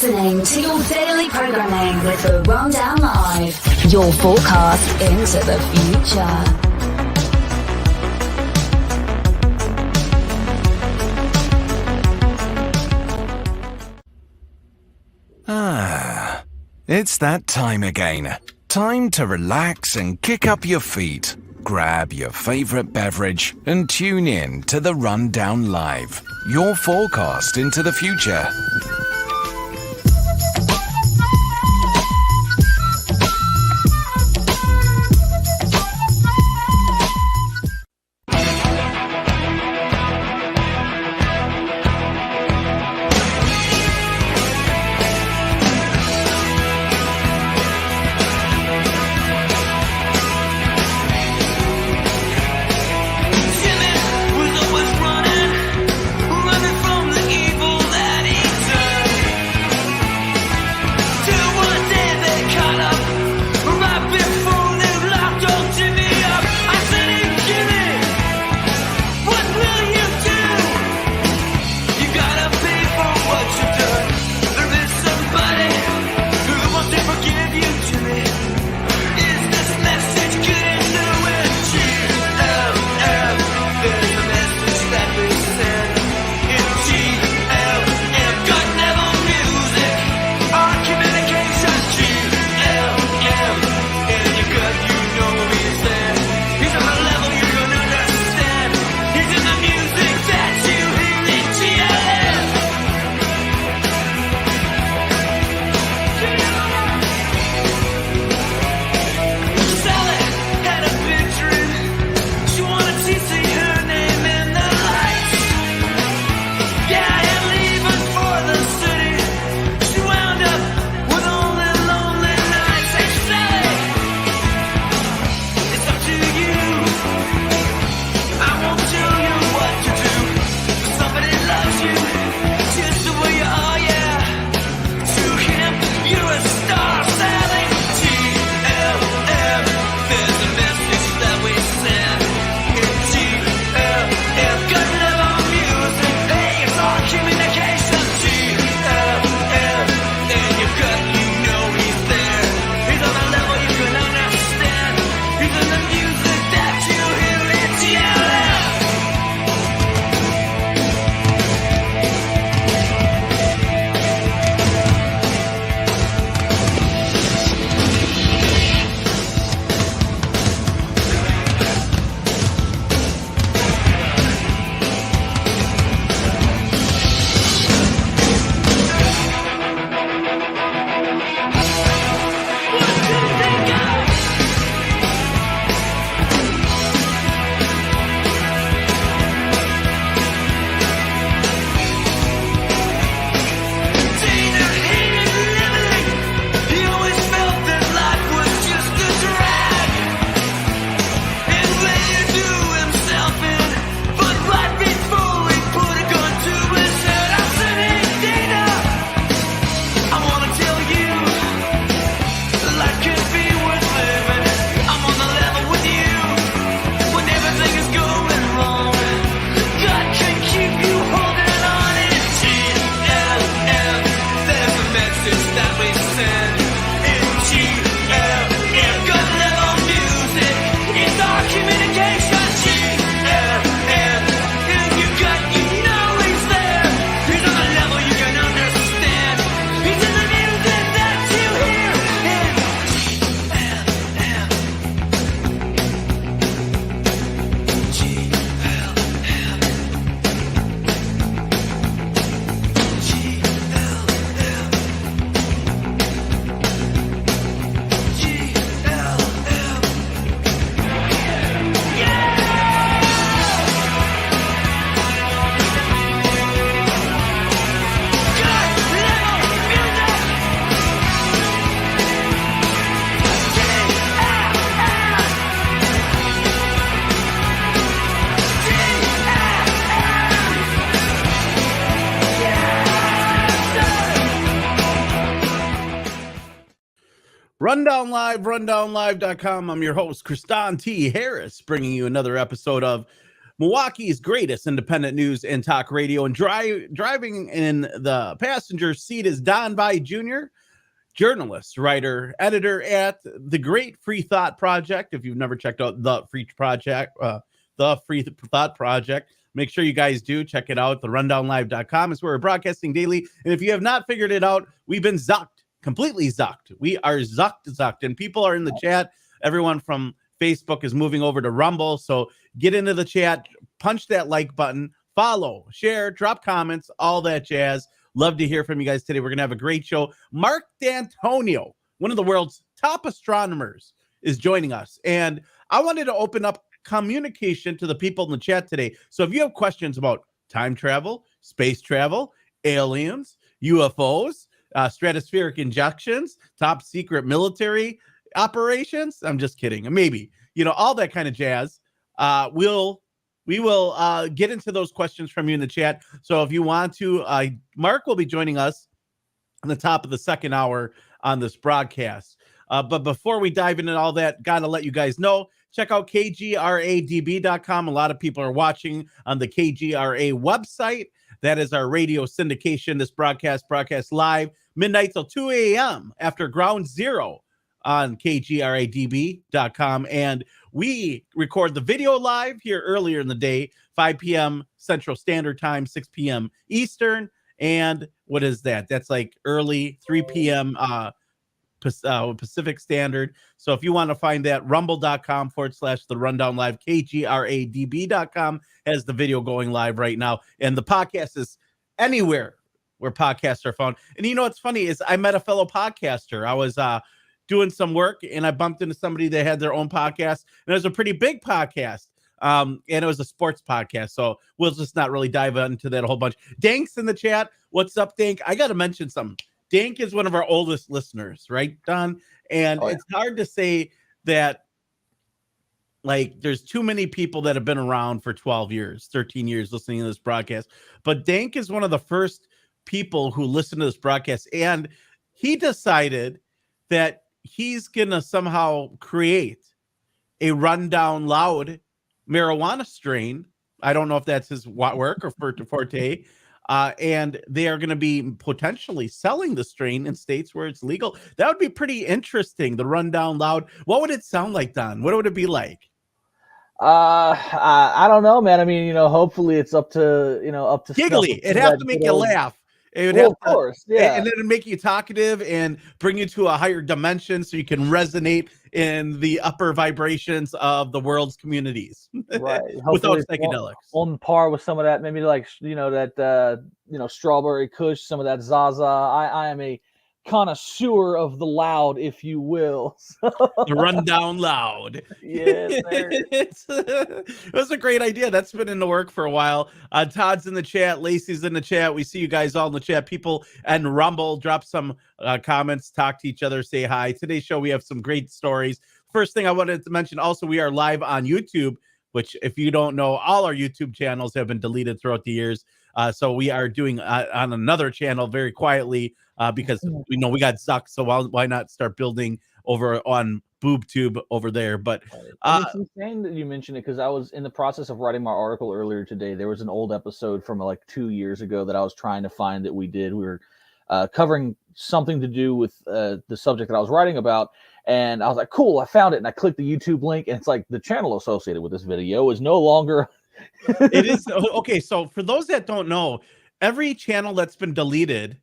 listening to your daily programming with the Rundown Live, your forecast into the future. It's that time again. Time to relax and kick up your feet. Grab your favorite beverage and tune in to the Rundown Live, your forecast into the future. Rundown Live, rundownlive.com. I'm your host, Kristan T. Harris, bringing you another episode of Milwaukee's greatest independent news and talk radio. And driving in the passenger seat is Don By Jr., journalist, writer, editor at the Great Free Thought Project. If you've never checked out the Free Thought Project, make sure you guys do check it out. TheRundownLive.com is where we're broadcasting daily. And if you have not figured it out, we've been zucked, completely zucked. We are zucked, and people are in the chat. Everyone from Facebook is moving over to Rumble. So get into the chat, punch that like button, follow, share, drop comments, all that jazz. Love to hear from you guys today. We're going to have a great show. Marc D'Antonio, one of the world's top astronomers, is joining us. And I wanted to open up communication to the people in the chat today. So if you have questions about time travel, space travel, aliens, UFOs, stratospheric injections, top secret military operations, I'm just kidding. Maybe, all that kind of jazz. We will get into those questions from you in the chat. So if you want to, Marc will be joining us on the top of the second hour on this broadcast. But before we dive into all that, got to let you guys know, check out kgradb.com. A lot of people are watching on the KGRA website. That is our radio syndication. This broadcast live midnight till 2 a.m. after Ground Zero on kgradb.com. And we record the video live here earlier in the day, 5 p.m. Central Standard Time, 6 p.m. Eastern. And what is that? That's like early 3 p.m. Pacific Standard. So if you want to find that, rumble.com/the rundown live, kgradb.com has the video going live right now. And the podcast is anywhere where podcasts are found. And what's funny is I met a fellow podcaster. I was doing some work and I bumped into somebody that had their own podcast, and it was a pretty big podcast. And it was a sports podcast. So we'll just not really dive into that a whole bunch. Dank's in the chat. What's up, Dank? I got to mention something. Dank is one of our oldest listeners, right, Don? And it's hard to say that, like, there's too many people that have been around for 12 years, 13 years listening to this broadcast. But Dank is one of the first people who listened to this broadcast. And he decided that he's going to somehow create a rundown loud marijuana strain. I don't know if that's his work or forte. And they are going to be potentially selling the strain in states where it's legal. That would be pretty interesting. The rundown loud. What would it sound like, Don? What would it be like? I don't know, man. I mean, hopefully it's up to giggly. It'd have to make you laugh. It would of course, yeah. And then it'd make you talkative and bring you to a higher dimension so you can resonate in the upper vibrations of the world's communities. Right. Without psychedelics. On par with some of that, maybe like, strawberry kush, some of that Zaza. I am a connoisseur of the loud, if you will. The rundown loud. Yes, it was a great idea. That's been in the work for a while. Todd's in the chat. Lacey's in the chat. We see you guys all in the chat. People and Rumble, drop some comments, talk to each other, say hi. Today's show, we have some great stories. First thing I wanted to mention, also, we are live on YouTube, which, if you don't know, all our YouTube channels have been deleted throughout the years. So we are doing on another channel very quietly because we got Zuck. So why not start building over on BoobTube over there? But it's insane that you mentioned it, because I was in the process of writing my article earlier today. There was an old episode from like 2 years ago that I was trying to find that we did. We were covering something to do with the subject that I was writing about. And I was like, cool, I found it. And I clicked the YouTube link, and it's like the channel associated with this video is no longer. It is. Okay. So for those that don't know, every channel that's been deleted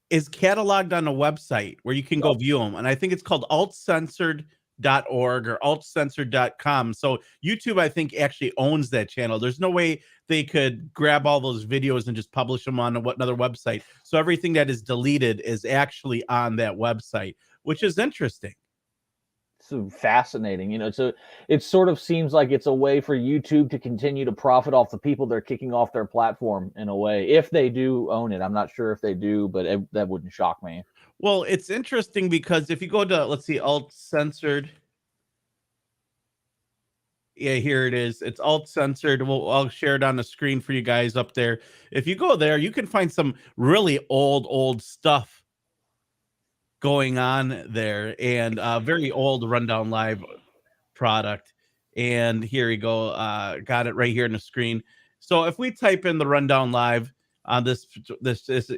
is cataloged on a website where you can go view them. And I think it's called altcensored.org or altcensored.com. So YouTube, I think, actually owns that channel. There's no way they could grab all those videos and just publish them on another website. So everything that is deleted is actually on that website, which is interesting. So fascinating, so it sort of seems like it's a way for YouTube to continue to profit off the people they're kicking off their platform, in a way, if they do own it. I'm not sure if they do, but that wouldn't shock me. Well, it's interesting because if you go to, let's see, alt censored. Yeah, here it is. It's alt censored. I'll share it on the screen for you guys up there. If you go there, you can find some really old stuff going on there, and very old Rundown Live product. And here we go. Got it right here on the screen. So if we type in the Rundown Live on this is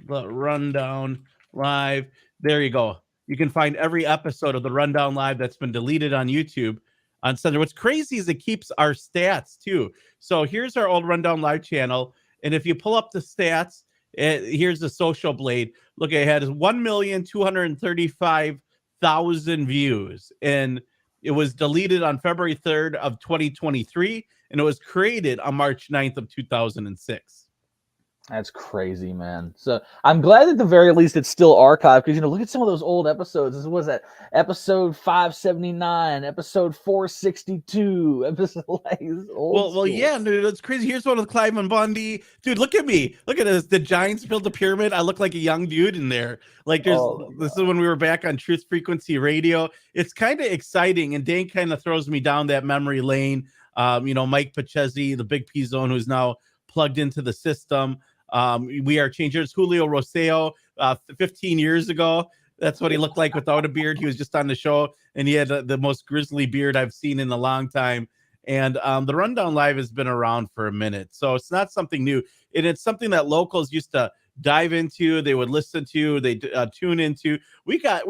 the Rundown Live. There you go. You can find every episode of the Rundown Live that's been deleted on YouTube on Sunday. What's crazy is it keeps our stats too. So here's our old Rundown Live channel. And if you pull up the stats, here's the Social Blade. Look, it had 1,235,000 views. And it was deleted on February 3rd of 2023. And it was created on March 9th of 2006. That's crazy, man. So I'm glad at the very least it's still archived because, look at some of those old episodes. This was that episode 579, episode 462, episode like well, yeah, dude, that's crazy. Here's one with Clive and Bundy. Dude, look at me. Look at this. The Giants built a pyramid. I look like a young dude in there. Like this is when we were back on Truth Frequency Radio. It's kind of exciting, and Dane kind of throws me down that memory lane. Mike Pachezzi, the Big P Zone, who's now plugged into the system. We are changers. Julio Roseo, 15 years ago. That's what he looked like without a beard. He was just on the show, and he had the most grizzly beard I've seen in a long time. And the Rundown Live has been around for a minute, so it's not something new. And it's something that locals used to dive into. They would listen to. They tune into. We had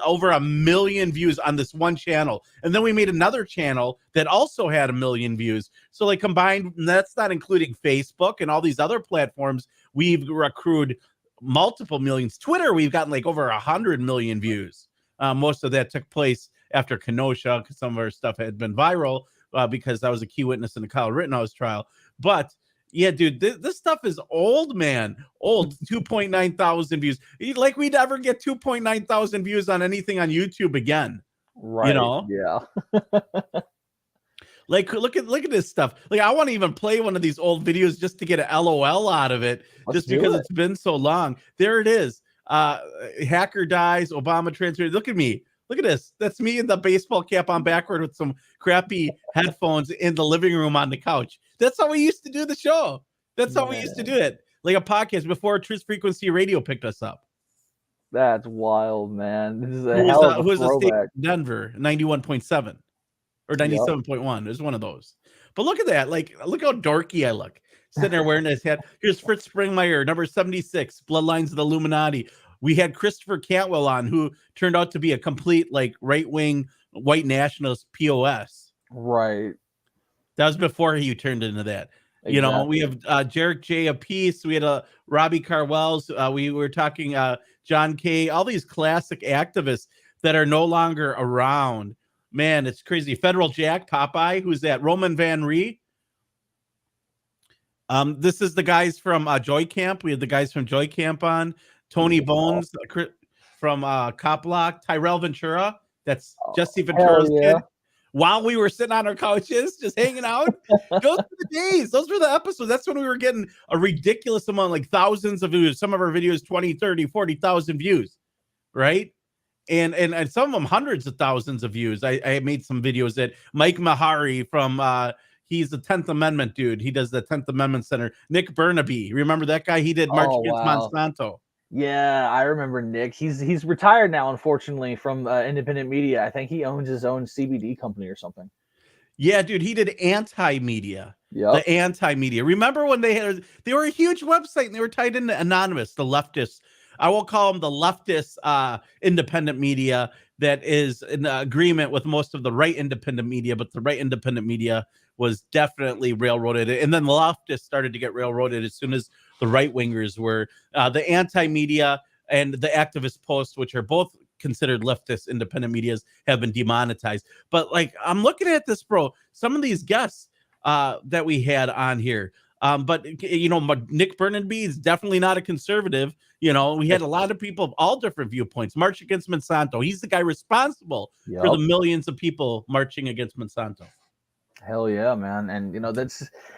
over 1 million views on this one channel, and then we made another channel that also had 1 million views. So like combined, that's not including Facebook and all these other platforms. We've accrued multiple millions. Twitter, we've gotten like over 100 million views. Most of that took place after Kenosha because some of our stuff had been viral because I was a key witness in the Kyle Rittenhouse trial. But yeah, dude, this stuff is old, man. Old. 2.9 thousand views. Like we'd ever get 2.9 thousand views on anything on YouTube again. Right. Yeah. Like, look at this stuff. Like, I want to even play one of these old videos just to get an LOL out of it, just because it's been so long. There it is. Hacker dies. Obama transferred. Look at me. Look at this. That's me in the baseball cap on backward with some crappy headphones in the living room on the couch. That's how we used to do the show. That's how we used to do it. Like a podcast before Truth Frequency Radio picked us up. That's wild, man. This is a hell of a throwback. Denver, 91.7 or 97.1. Yep. There's one of those. But look at that. Like, look how dorky I look. Sitting there wearing his hat. Here's Fritz Springmeier, number 76, Bloodlines of the Illuminati. We had Christopher Cantwell on, who turned out to be a complete like right-wing white nationalist POS. Right. That was before he turned into that. Exactly. We have Jarek J. Apiece. We had Robbie Carwells. We were talking John Kay. All these classic activists that are no longer around. Man, it's crazy. Federal Jack, Popeye. Who's that? Roman Van Ree. This is the guys from Joy Camp. We had the guys from Joy Camp on. Tony Bones from Cop Block. Tyrell Ventura. That's Jesse Ventura's kid. While we were sitting on our couches, just hanging out. Those were the days. Those were the episodes. That's when we were getting a ridiculous amount, like thousands of views. Some of our videos, 20, 30, 40,000 views, right? And some of them hundreds of thousands of views. I made some videos that Mike Mahari from, he's the 10th Amendment dude. He does the 10th Amendment Center. Nick Burnaby. Remember that guy? He did March Against Monsanto. Yeah, I remember Nick. He's retired now, unfortunately, from independent media. I think he owns his own CBD company or something. Yeah, dude, he did anti-media. Yeah, the anti-media. Remember when they were a huge website and they were tied into Anonymous, the leftists. I will call them the leftist independent media that is in agreement with most of the right independent media, but the right independent media was definitely railroaded. And then the leftists started to get railroaded as soon as the right-wingers were. The anti-media and the activist posts, which are both considered leftist independent medias, have been demonetized. But like, I'm looking at this, bro, some of these guests that we had on here. But Nick Burnaby is definitely not a conservative. We had a lot of people of all different viewpoints. March Against Monsanto. He's the guy responsible for the millions of people marching against Monsanto. Hell yeah, man. And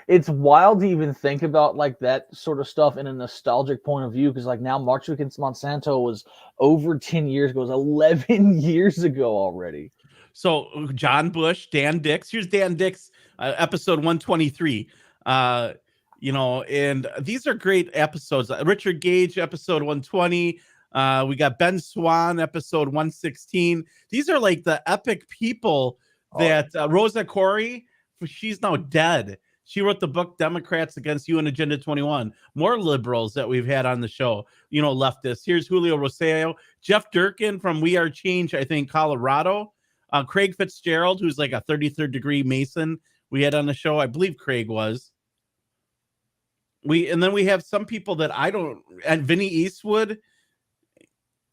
it's wild to even think about like that sort of stuff in a nostalgic point of view, because like now March Against Monsanto was over 10 years ago. It was 11 years ago already. So John Bush, Dan Dix. Here's Dan Dix, episode 123. And these are great episodes. Richard Gage, episode 120. We got Ben Swan, episode 116. These are like the epic people that Rosa Corey, she's now dead. She wrote the book Democrats Against You and Agenda 21. More liberals that we've had on the show, leftists. Here's Julio Roseo, Jeff Durkin from We Are Change, I think, Colorado. Craig Fitzgerald, who's like a 33rd degree Mason, we had on the show. I believe Craig was. And then we have some people that I don't, and Vinny Eastwood,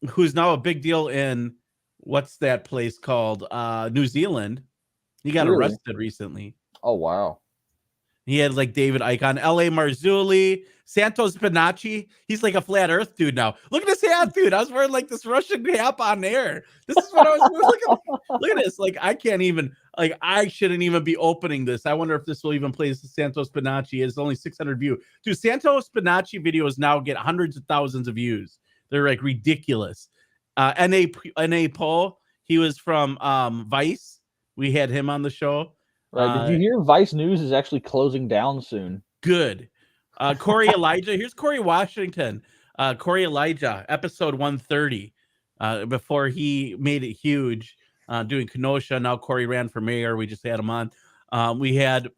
who's now a big deal in what's that place called? New Zealand. He got arrested recently. Oh, wow. He had like David Icahn, L.A. Marzulli, Santos Bonacci. He's like a flat earth dude now. Look at this hat, dude. I was wearing like this Russian cap on air. This is what I was look at this. Like, I can't even, like, I shouldn't even be opening this. I wonder if this will even play Santos Bonacci. It's only 600 views. Dude, Santos Bonacci videos now get hundreds of thousands of views. They're like ridiculous. N.A. Paul, he was from Vice. We had him on the show. Right. Did you hear Vice News is actually closing down soon? Good. Corey Elijah. Here's Corey Washington. Corey Elijah, episode 130. Before he made it huge, doing Kenosha. Now Corey ran for mayor. We just had him on. We had,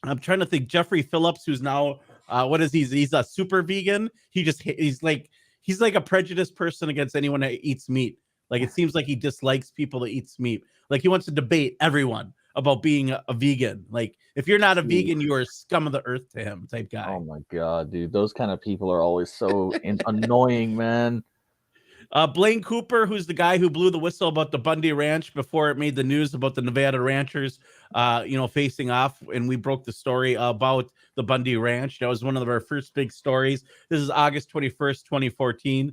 I'm trying to think, Jeffrey Phillips, who's now, what is he? He's a super vegan. He's like a prejudiced person against anyone that eats meat. Like, it seems like he dislikes people that eats meat. Like, he wants to debate everyone about being a vegan. Like, if you're not a vegan, you are scum of the earth to him type guy. Oh my God, dude. Those kind of people are always so annoying, man. Blaine Cooper, who's the guy who blew the whistle about the Bundy Ranch before it made the news about the Nevada ranchers, facing off. And we broke the story about the Bundy Ranch. That was one of our first big stories. This is August 21st, 2014.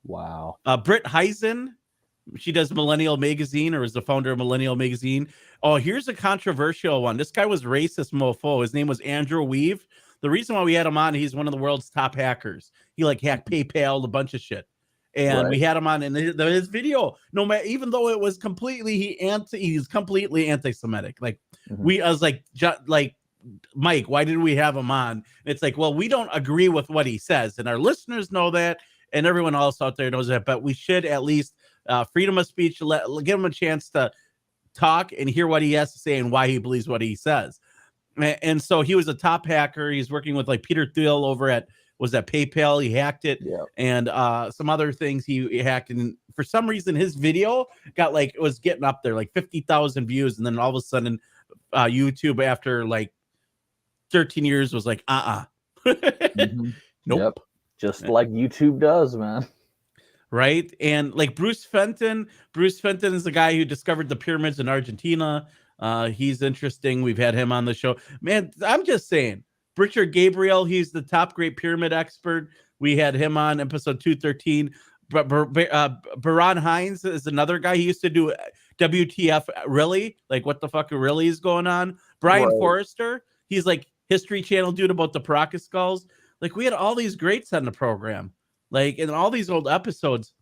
Wow. Britt Heisen, she does Millennial Magazine, or is the founder of Millennial Magazine. Oh, here's a controversial one. This guy was racist mofo. His name was Andrew Weave. The reason why we had him on, he's one of the world's top hackers. He like hacked PayPal, a bunch of shit. And we had him on in his video. No matter, even though it was completely, he's completely anti-Semitic. Like I was like, Mike, why did we have him on? And it's like, well, we don't agree with what he says, and our listeners know that, and everyone else out there knows that. But we should at least freedom of speech, give him a chance to talk and hear what he has to say and why he believes what he says. And so he was a top hacker. He's working with like Peter Thiel over at PayPal. He hacked it, and some other things he hacked. And for some reason, his video got like, it was getting up there like 50,000 views, and then all of a sudden, YouTube after like 13 years was like, nope. Yep. Just like YouTube does, man. Right. And like Bruce Fenton is the guy who discovered the pyramids in Argentina. He's interesting. We've had him on the show, man. I'm just saying, Richard Gabriel, he's the top great pyramid expert. We had him on episode 213. Baron Hines is another guy. He used to do WTF, really? Like, what the fuck really is going on? Brian Forrester, he's like History Channel dude about the Paracas skulls. Like, we had all these greats on the program. Like, in all these old episodes,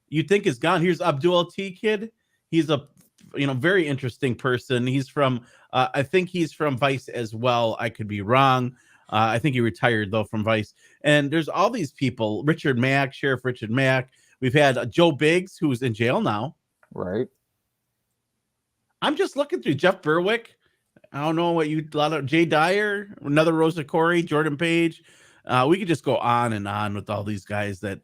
you'd think is gone. Here's Abdul T. Kid. He's a very interesting person. He's from, I think he's from Vice as well. I could be wrong. I think he retired, though, from Vice. And there's all these people. Richard Mack, Sheriff Richard Mack. We've had Joe Biggs, who's in jail now. Right. I'm just looking through Jeff Berwick. I don't know what a lot of Jay Dyer, another Rosa Corey, Jordan Page. We could just go on and on with all these guys that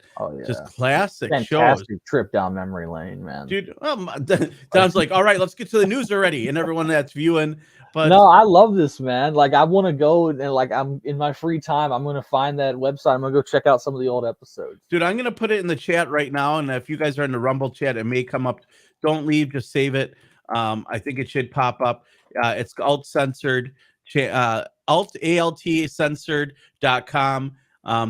just classic Fantastic shows. Trip down memory lane, man. Dude, Don's like, all right, let's get to the news already. And everyone that's viewing. But no, I love this, man. Like, I want to go and like, I'm in my free time, I'm going to find that website. I'm going to go check out some of the old episodes. Dude, I'm going to put it in the chat right now. And if you guys are in the Rumble chat, it may come up. Don't leave, just save it. I think it should pop up. It's alt censored. Censored.com.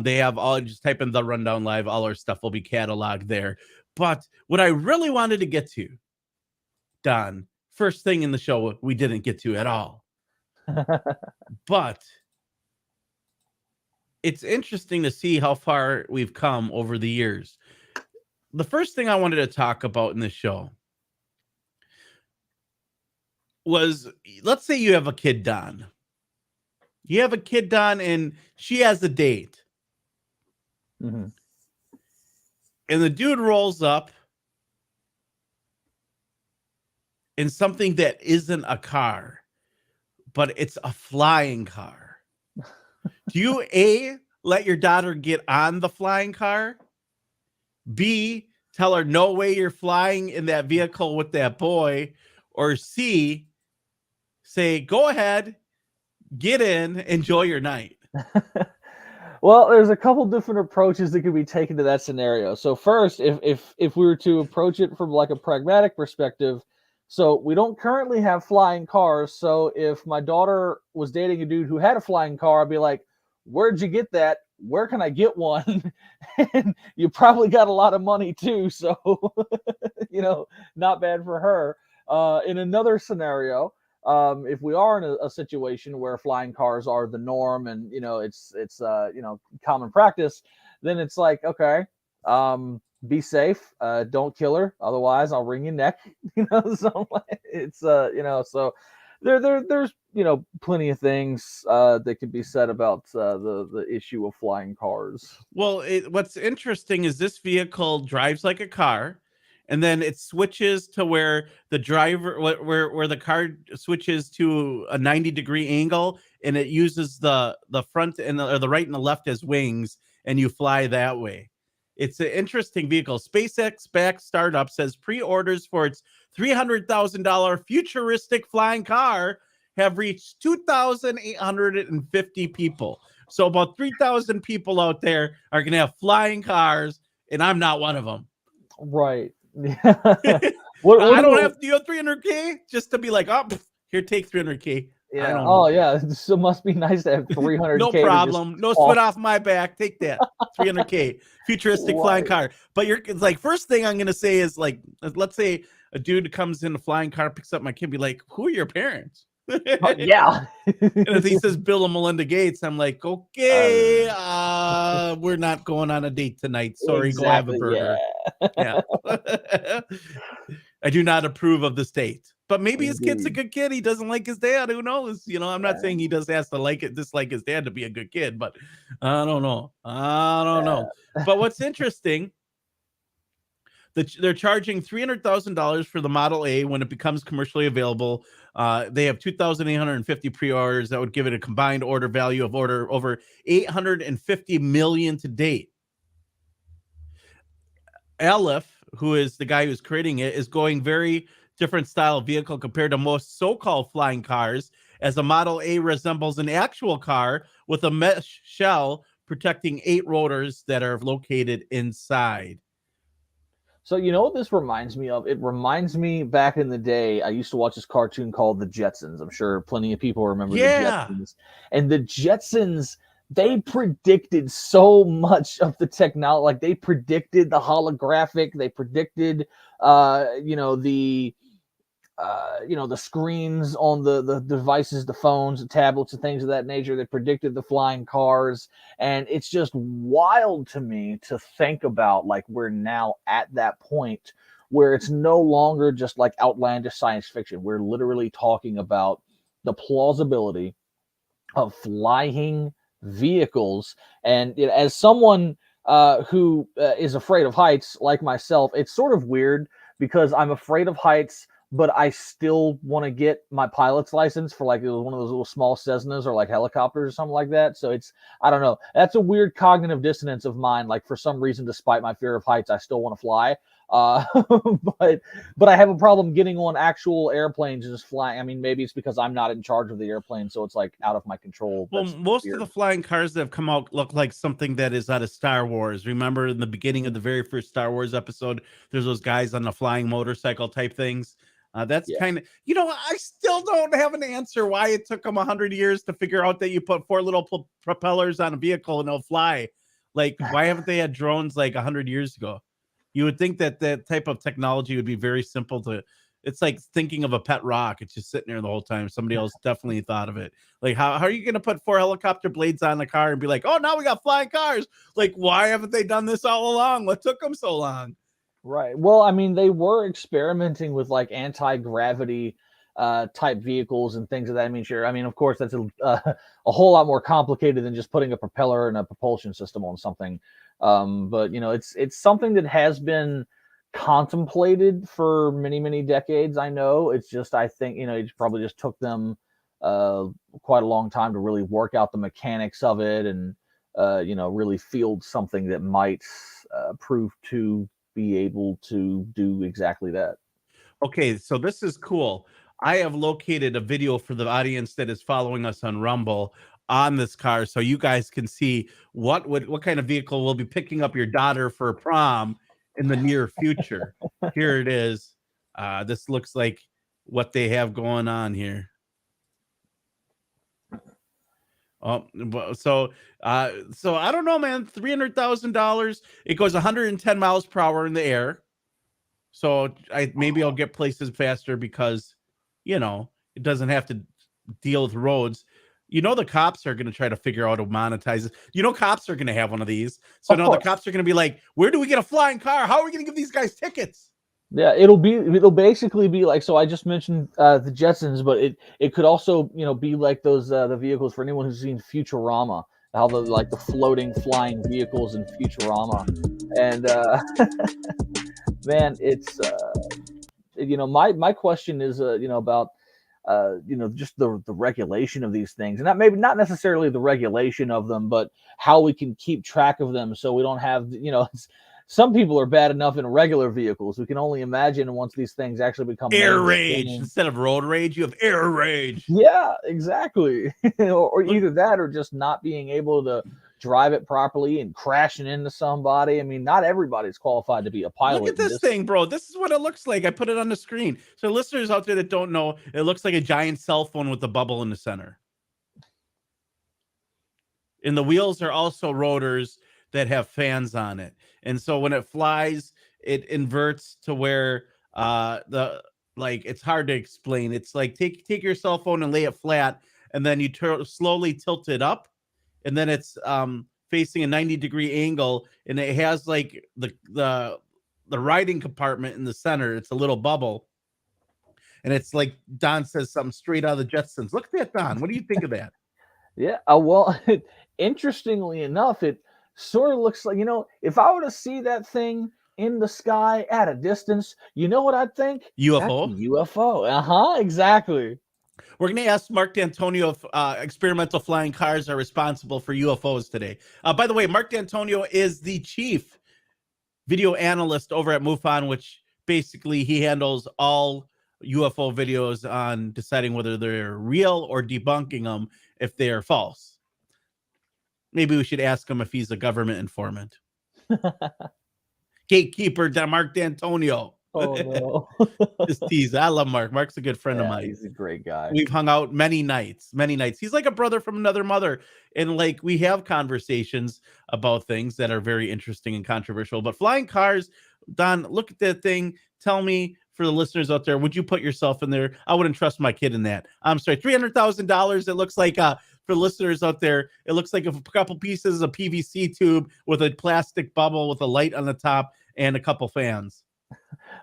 They have all, just type in the Rundown Live, all our stuff will be cataloged there. But what I really wanted to get to, Don, first thing in the show we didn't get to at all. But it's interesting to see how far we've come over the years. The first thing I wanted to talk about in this show was, let's say you have a kid, Don. You have a kid, Don, and she has a date. Mm-hmm. And the dude rolls up in something that isn't a car, but it's a flying car, do you A, let your daughter get on the flying car? B, tell her no way you're flying in that vehicle with that boy? Or C, say, go ahead, get in, enjoy your night? Well, there's a couple different approaches that could be taken to that scenario. So first, if we were to approach it from like a pragmatic perspective, so we don't currently have flying cars. So if my daughter was dating a dude who had a flying car, I'd be like, "Where'd you get that? Where can I get one?" And you probably got a lot of money too, so not bad for her. In another scenario, if we are in a situation where flying cars are the norm and it's common practice, then it's like, okay, be safe, don't kill her, otherwise I'll wring your neck. So it's so there's plenty of things that could be said about the issue of flying cars. Well, what's interesting is this vehicle drives like a car, and then it switches to where the driver, where the car switches to a 90-degree angle, and it uses the front and or the right and the left as wings, and you fly that way. It's an interesting vehicle. SpaceX backed startup says pre-orders for its $300,000 futuristic flying car have reached 2,850 people. So about 3,000 people out there are going to have flying cars, and I'm not one of them. Right. I don't have to do 300K just to be like, oh, here, take 300K. Yeah. Oh, yeah. So it must be nice to have 300K. No problem. No sweat off my back. Take that. 300K. Futuristic flying car. But it's like, first thing I'm going to say is like, let's say a dude comes in a flying car, picks up my kid, be like, who are your parents? Yeah. And if he says Bill and Melinda Gates, I'm like, okay, we're not going on a date tonight. Sorry, exactly, go have a burger. Yeah. I do not approve of the state. But maybe his kid's a good kid. He doesn't like his dad. Who knows? I'm not saying he has to dislike his dad to be a good kid, but I don't know. But what's interesting, they're charging $300,000 for the Model A when it becomes commercially available. They have 2,850 pre-orders. That would give it a combined order value of over 850 million to date. Aleph, who is the guy who's creating it, is going very different style of vehicle compared to most so-called flying cars, as a Model A resembles an actual car with a mesh shell protecting 8 rotors that are located inside. So you know what this reminds me of? It reminds me back in the day, I used to watch this cartoon called The Jetsons. I'm sure plenty of people remember The Jetsons. And The Jetsons, they predicted so much of the technology. Like they predicted the holographic, they predicted the screens on the devices, the phones, the tablets, and things of that nature. They predicted the flying cars. And it's just wild to me to think about, like, we're now at that point where it's no longer just like outlandish science fiction. We're literally talking about the plausibility of flying vehicles. And as someone who is afraid of heights, like myself, it's sort of weird because I'm afraid of heights, but I still want to get my pilot's license for like one of those little small Cessnas or like helicopters or something like that. So I don't know. That's a weird cognitive dissonance of mine. Like for some reason, despite my fear of heights, I still want to fly. But I have a problem getting on actual airplanes and just flying. I mean, maybe it's because I'm not in charge of the airplane, so it's like out of my control. Well, most of the flying cars that have come out look like something that is out of Star Wars. Remember in the beginning of the very first Star Wars episode, there's those guys on the flying motorcycle type things. That's kind of, I still don't have an answer why it took them 100 years to figure out that you put 4 little propellers on a vehicle and they'll fly. Like, why haven't they had drones like 100 years ago? You would think that that type of technology would be very simple to. It's like thinking of a pet rock. It's just sitting there the whole time. Somebody else definitely thought of it. Like, how are you going to put 4 helicopter blades on the car and be like, oh, now we got flying cars? Like, why haven't they done this all along? What took them so long? Right. Well, I mean, they were experimenting with like anti-gravity type vehicles and things of that. I mean, sure. I mean, of course, that's a whole lot more complicated than just putting a propeller and a propulsion system on something. But it's something that has been contemplated for many, many decades. I know it's just, I think, it probably just took them quite a long time to really work out the mechanics of it and, really field something that might prove to be able to do exactly that. Okay, so this is cool. I have located a video for the audience that is following us on Rumble on this car, so you guys can see what kind of vehicle will be picking up your daughter for prom in the near future. Here it is. This looks like what they have going on here. Oh, so I don't know, man. $300,000. It goes 110 miles per hour in the air. So maybe I'll get places faster because, it doesn't have to deal with roads. The cops are going to try to figure out how to monetize it. Cops are going to have one of these. So now the cops are going to be like, where do we get a flying car? How are we going to give these guys tickets? Yeah, it'll basically be like, so I just mentioned the Jetsons, but it could also, be like those the vehicles for anyone who's seen Futurama, how the floating flying vehicles in Futurama. And man, it's my question is about just the regulation of these things, and that maybe not necessarily the regulation of them, but how we can keep track of them so we don't have some people are bad enough in regular vehicles. We can only imagine once these things actually become air rage instead of road rage. You have air rage. Yeah, exactly. or either that or just not being able to drive it properly and crashing into somebody. I mean, not everybody's qualified to be a pilot. Look at this thing, bro. This is what it looks like. I put it on the screen. So listeners out there that don't know, it looks like a giant cell phone with a bubble in the center. And the wheels are also rotors that have fans on it. And so when it flies, it inverts to where it's hard to explain. It's like take your cell phone and lay it flat, and then you slowly tilt it up, and then it's facing a 90-degree angle, and it has like the riding compartment in the center. It's a little bubble, and it's like Don says something straight out of the Jetsons. Look at that, Don. What do you think of that? Yeah, well, interestingly enough, it sort of looks like, if I were to see that thing in the sky at a distance, you know what I'd think? UFO? That's a UFO. Exactly. We're going to ask Marc D'Antonio if experimental flying cars are responsible for UFOs today. By the way, Marc D'Antonio is the chief video analyst over at MUFON, which basically he handles all UFO videos on deciding whether they're real or debunking them if they are false. Maybe we should ask him if he's a government informant. Gatekeeper Marc D'Antonio. Oh, no. Just tease. I love Marc. Marc's a good friend of mine. He's a great guy. We've hung out many nights. He's like a brother from another mother. And we have conversations about things that are very interesting and controversial. But flying cars, Don, look at that thing. Tell me, for the listeners out there, would you put yourself in there? I wouldn't trust my kid in that. I'm sorry, $300,000. It looks like for listeners out there, it looks like a couple pieces of PVC tube with a plastic bubble with a light on the top and a couple fans.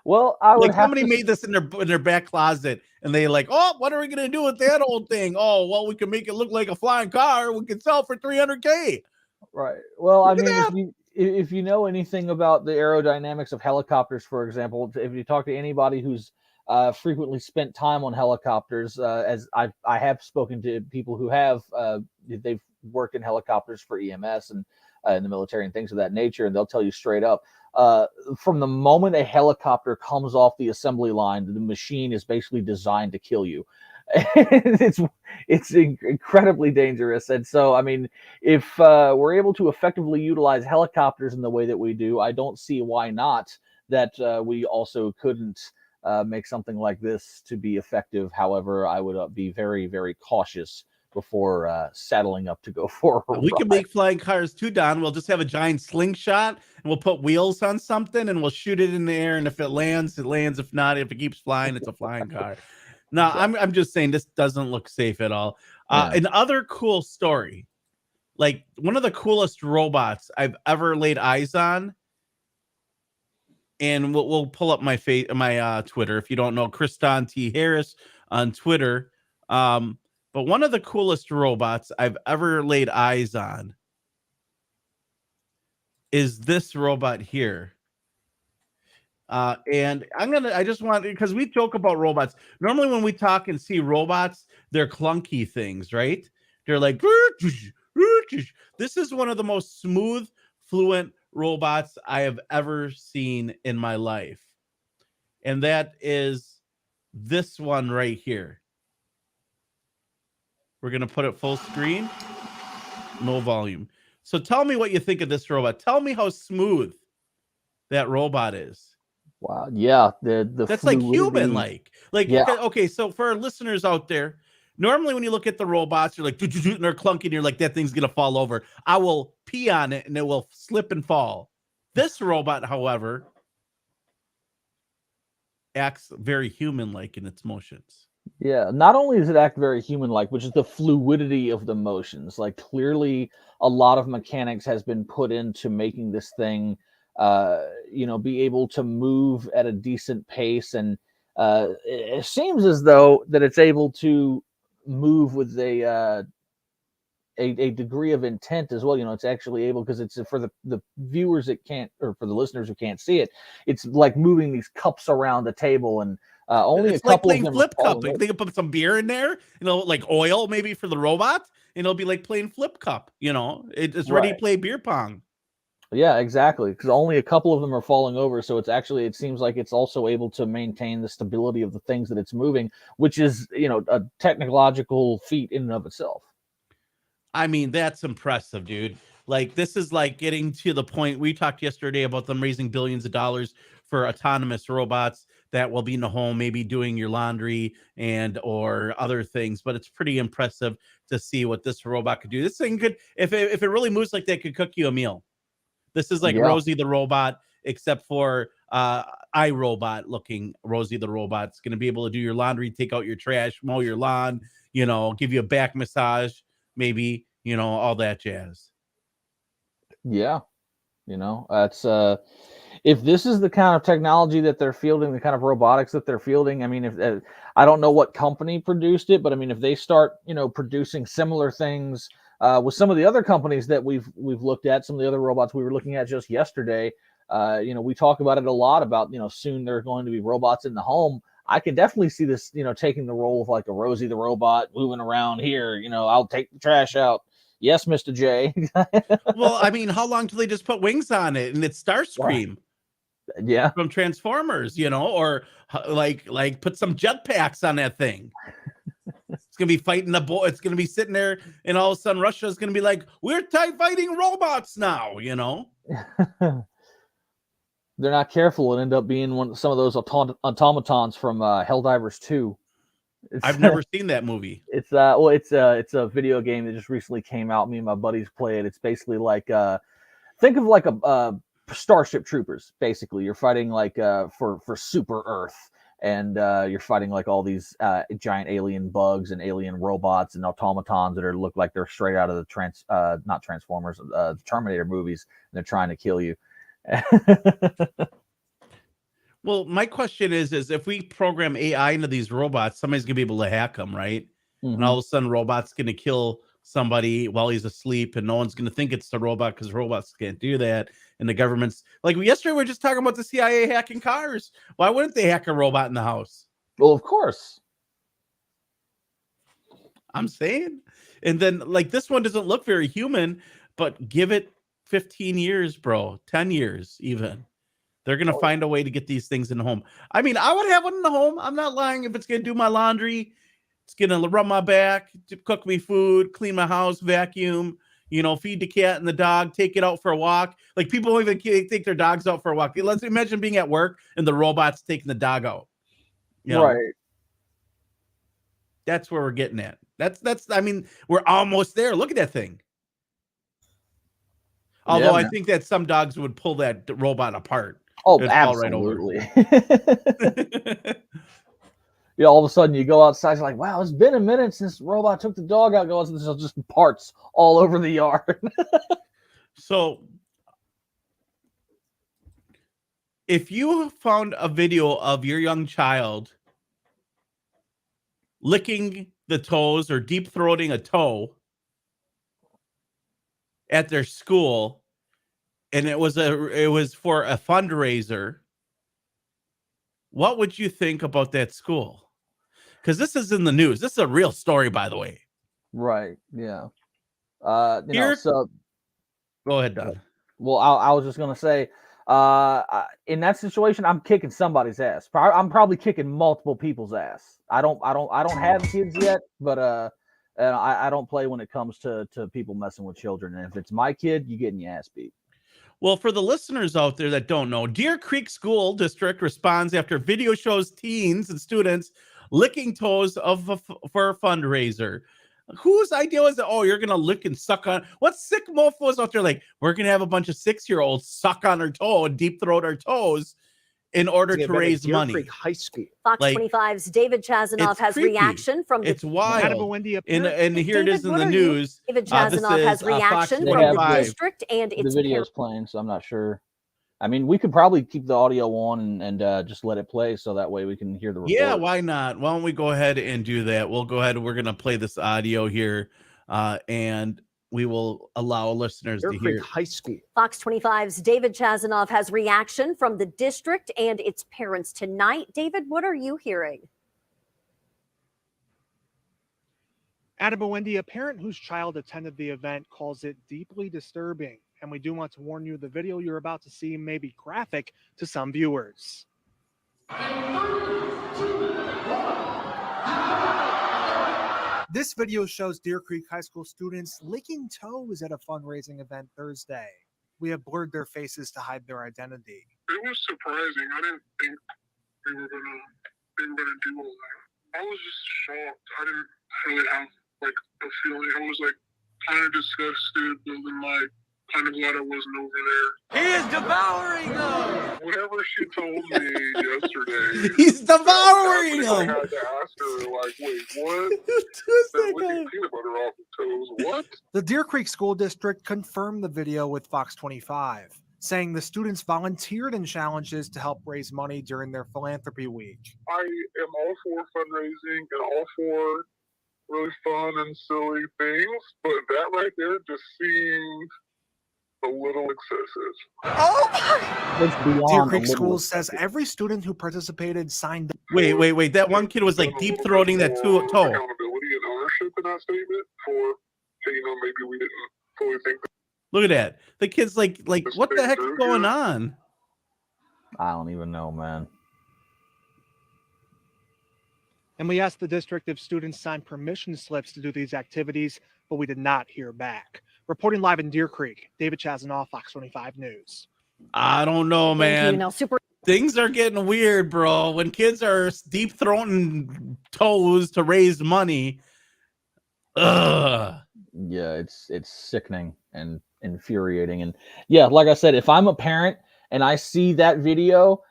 Well, I would have somebody made this in their back closet, and they oh, what are we gonna do with that old thing? Oh, well, we can make it look like a flying car. We can sell for $300K. Right. Well, I mean, if you know anything about the aerodynamics of helicopters, for example, if you talk to anybody who's frequently spent time on helicopters, as I have spoken to people who have, they've worked in helicopters for EMS and in the military and things of that nature, and they'll tell you straight up, from the moment a helicopter comes off the assembly line, the machine is basically designed to kill you. It's incredibly dangerous. And so, I mean, if we're able to effectively utilize helicopters in the way that we do, I don't see why not that we also couldn't make something like this to be effective. However, I would be very, very cautious before saddling up to go for a We ride. can make flying cars too, Don. We'll just have a giant slingshot, and we'll put wheels on something, and we'll shoot it in the air. And if it lands, it lands. If not, if it keeps flying, it's a flying car. No, I'm just saying this doesn't look safe at all. Another cool story, like one of the coolest robots I've ever laid eyes on. And we'll pull up my Twitter. If you don't know, Kriston T. Harris on Twitter. But one of the coolest robots I've ever laid eyes on is this robot here. And I just want, because we joke about robots. Normally when we talk and see robots, they're clunky things, right? They're like, this is one of the most smooth, fluent robots I have ever seen in my life. And that is this one right here. We're going to put it full screen, no volume. So tell me what you think of this robot. Tell me how smooth that robot is. Wow. Yeah. That's like human like. Yeah. Okay, so for our listeners out there, normally when you look at the robots, you're like, and they're clunky, and you're like, that thing's gonna fall over. I will pee on it and it will slip and fall. This robot, however, acts very human like in its motions. Yeah, not only does it act very human-like, which is the fluidity of the motions. Like clearly, a lot of mechanics has been put into making this thing, be able to move at a decent pace, and it seems as though that it's able to move with a degree of intent as well. It's actually able, because it's for the viewers that can't, or for the listeners who can't see it, it's like moving these cups around the table, and only It's a like couple playing of them flip are cup. Like they can put some beer in there, like oil maybe for the robot, and it'll be like playing flip cup. It's ready to play beer pong. Yeah, exactly. Because only a couple of them are falling over, so it seems like it's also able to maintain the stability of the things that it's moving, which is a technological feat in and of itself. I mean, that's impressive, dude. Like, this is like getting to the point we talked yesterday about them raising billions of dollars for autonomous robots that will be in the home, maybe doing your laundry or other things. But it's pretty impressive to see what this robot could do. This thing could, if it really moves like that, could cook you a meal. This is like Rosie the robot, except for iRobot looking Rosie the robot. It's going to be able to do your laundry, take out your trash, mow your lawn, give you a back massage, maybe, all that jazz. Yeah. That's if this is the kind of technology that they're fielding, the kind of robotics that they're fielding, I mean, if I don't know what company produced it, but I mean, if they start, producing similar things with some of the other companies that we've looked at, some of the other robots we were looking at just yesterday, we talk about it a lot about, soon there are going to be robots in the home. I can definitely see this, taking the role of like a Rosie the robot moving around here. I'll take the trash out. Yes, Mr. J. Well, I mean, how long do they just put wings on it and it's Starscream? Yeah, from Transformers, or like put some jetpacks on that thing. It's gonna be fighting the boy. It's gonna be sitting there, and all of a sudden Russia's gonna be like, "We're fighting robots now," They're not careful and end up being some of those automatons from Helldivers 2. I've never seen that movie. It's it's a video game that just recently came out. Me and my buddies play it. It's basically like think of like a Starship Troopers. Basically, you're fighting like for Super Earth, and you're fighting like all these giant alien bugs and alien robots and automatons that look like they're straight out of the not Transformers, the Terminator movies, and they're trying to kill you. Well, my question is if we program AI into these robots, somebody's gonna be able to hack them, right? Mm-hmm. And all of a sudden, robot's gonna kill somebody while he's asleep, and no one's gonna think it's the robot because robots can't do that. And the government's like, yesterday we were just talking about the CIA hacking cars. Why wouldn't they hack a robot in the house? Well, of course. I'm saying. And then like this one doesn't look very human, but give it 15 years, bro, 10 years even. They're going to find a way to get these things in the home. I mean, I would have one in the home. I'm not lying. If it's going to do my laundry, it's going to rub my back, cook me food, clean my house, vacuum, feed the cat and the dog, take it out for a walk. Like people don't even take their dogs out for a walk. Let's imagine being at work and the robot's taking the dog out. Right. That's where we're getting at. I mean, we're almost there. Look at that thing. Although I think that some dogs would pull that robot apart. Oh, absolutely. Right. Yeah, all of a sudden you go outside, you're like, wow, it's been a minute since the robot took the dog out. Goes, there's just parts all over the yard. So if you found a video of your young child licking the toes or deep throating a toe at their school, and it was for a fundraiser, what would you think about that school? Because this is in the news. This is a real story, by the way. Right. Yeah. Here, So go ahead, Don. well, I was just gonna say, in that situation, I'm kicking somebody's ass. I'm probably kicking multiple people's ass. I don't have kids yet, but I don't play when it comes to people messing with children. And if it's my kid, you getting your ass beat. Well, for the listeners out there that don't know, Deer Creek School District responds after video shows teens and students licking toes for a fundraiser. Whose idea was it? Oh, you're gonna lick and suck on. What sick mofos out there? Like, we're gonna have a bunch of 6-year-olds suck on our toe and deep throat our toes in order to raise money. Creek High School. Fox Like, 25's David Chazanoff has creepy. reaction from It's the wild. And here it is in the news. David Chazanoff has reaction from the 25. district and The its video's playing, so I'm not sure. I mean, we could probably keep the audio on and just let it play so that way we can hear the report. Yeah, why not? Why don't we go ahead and do that? We'll go ahead and we're going to play this audio here, and we will allow listeners to hear. High School. Fox 25's David Chazanoff has reaction from the district and its parents tonight. David, what are you hearing? Adam Wendy, a parent whose child attended the event, calls it deeply disturbing. And we do want to warn you, the video you're about to see may be graphic to some viewers. This video shows Deer Creek High School students licking toes at a fundraising event Thursday. We have blurred their faces to hide their identity. It was surprising. I didn't think they were gonna do all that. I was just shocked. I didn't really have like a feeling. I was like kind of disgusted, but then like kind of glad I wasn't over there. He is devouring them. Whatever she told me yesterday, He's devouring I them. had to ask her, like, wait, what? Who's They're that licking guy? peanut butter off of toes. What? The Deer Creek School District confirmed the video with Fox 25, saying the students volunteered in challenges to help raise money during their philanthropy week. I am all for fundraising and all for really fun and silly things, but that right there just seems a little excessive. It's Deer beyond Creek a little Schools says excessive. every student who participated signed. Wait. That one kid was like deep throating that toe. Accountability and ownership in that statement for, hey, maybe we didn't fully think. Look at that. The kid's like, what the heck is going on? I don't even know, man. And we asked the district if students signed permission slips to do these activities, but we did not hear back. Reporting live in Deer Creek, David Chazanoff, Fox 25 News. I don't know, man. Now, Things are getting weird, bro. When kids are deep throating toes to raise money, ugh. Yeah, it's sickening and infuriating. And yeah, like I said, if I'm a parent and I see that video,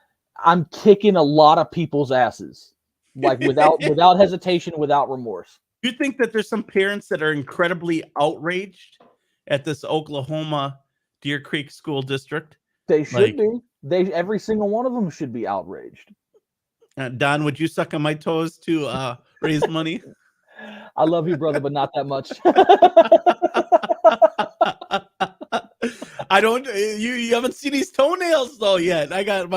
I'm kicking a lot of people's asses, like without hesitation, without remorse. You think that there's some parents that are incredibly outraged at this Oklahoma Deer Creek School District? They should be. Every single one of them should be outraged. Don, would you suck on my toes to raise money? I love you, brother, but not that much. I don't. You haven't seen these toenails though yet. I got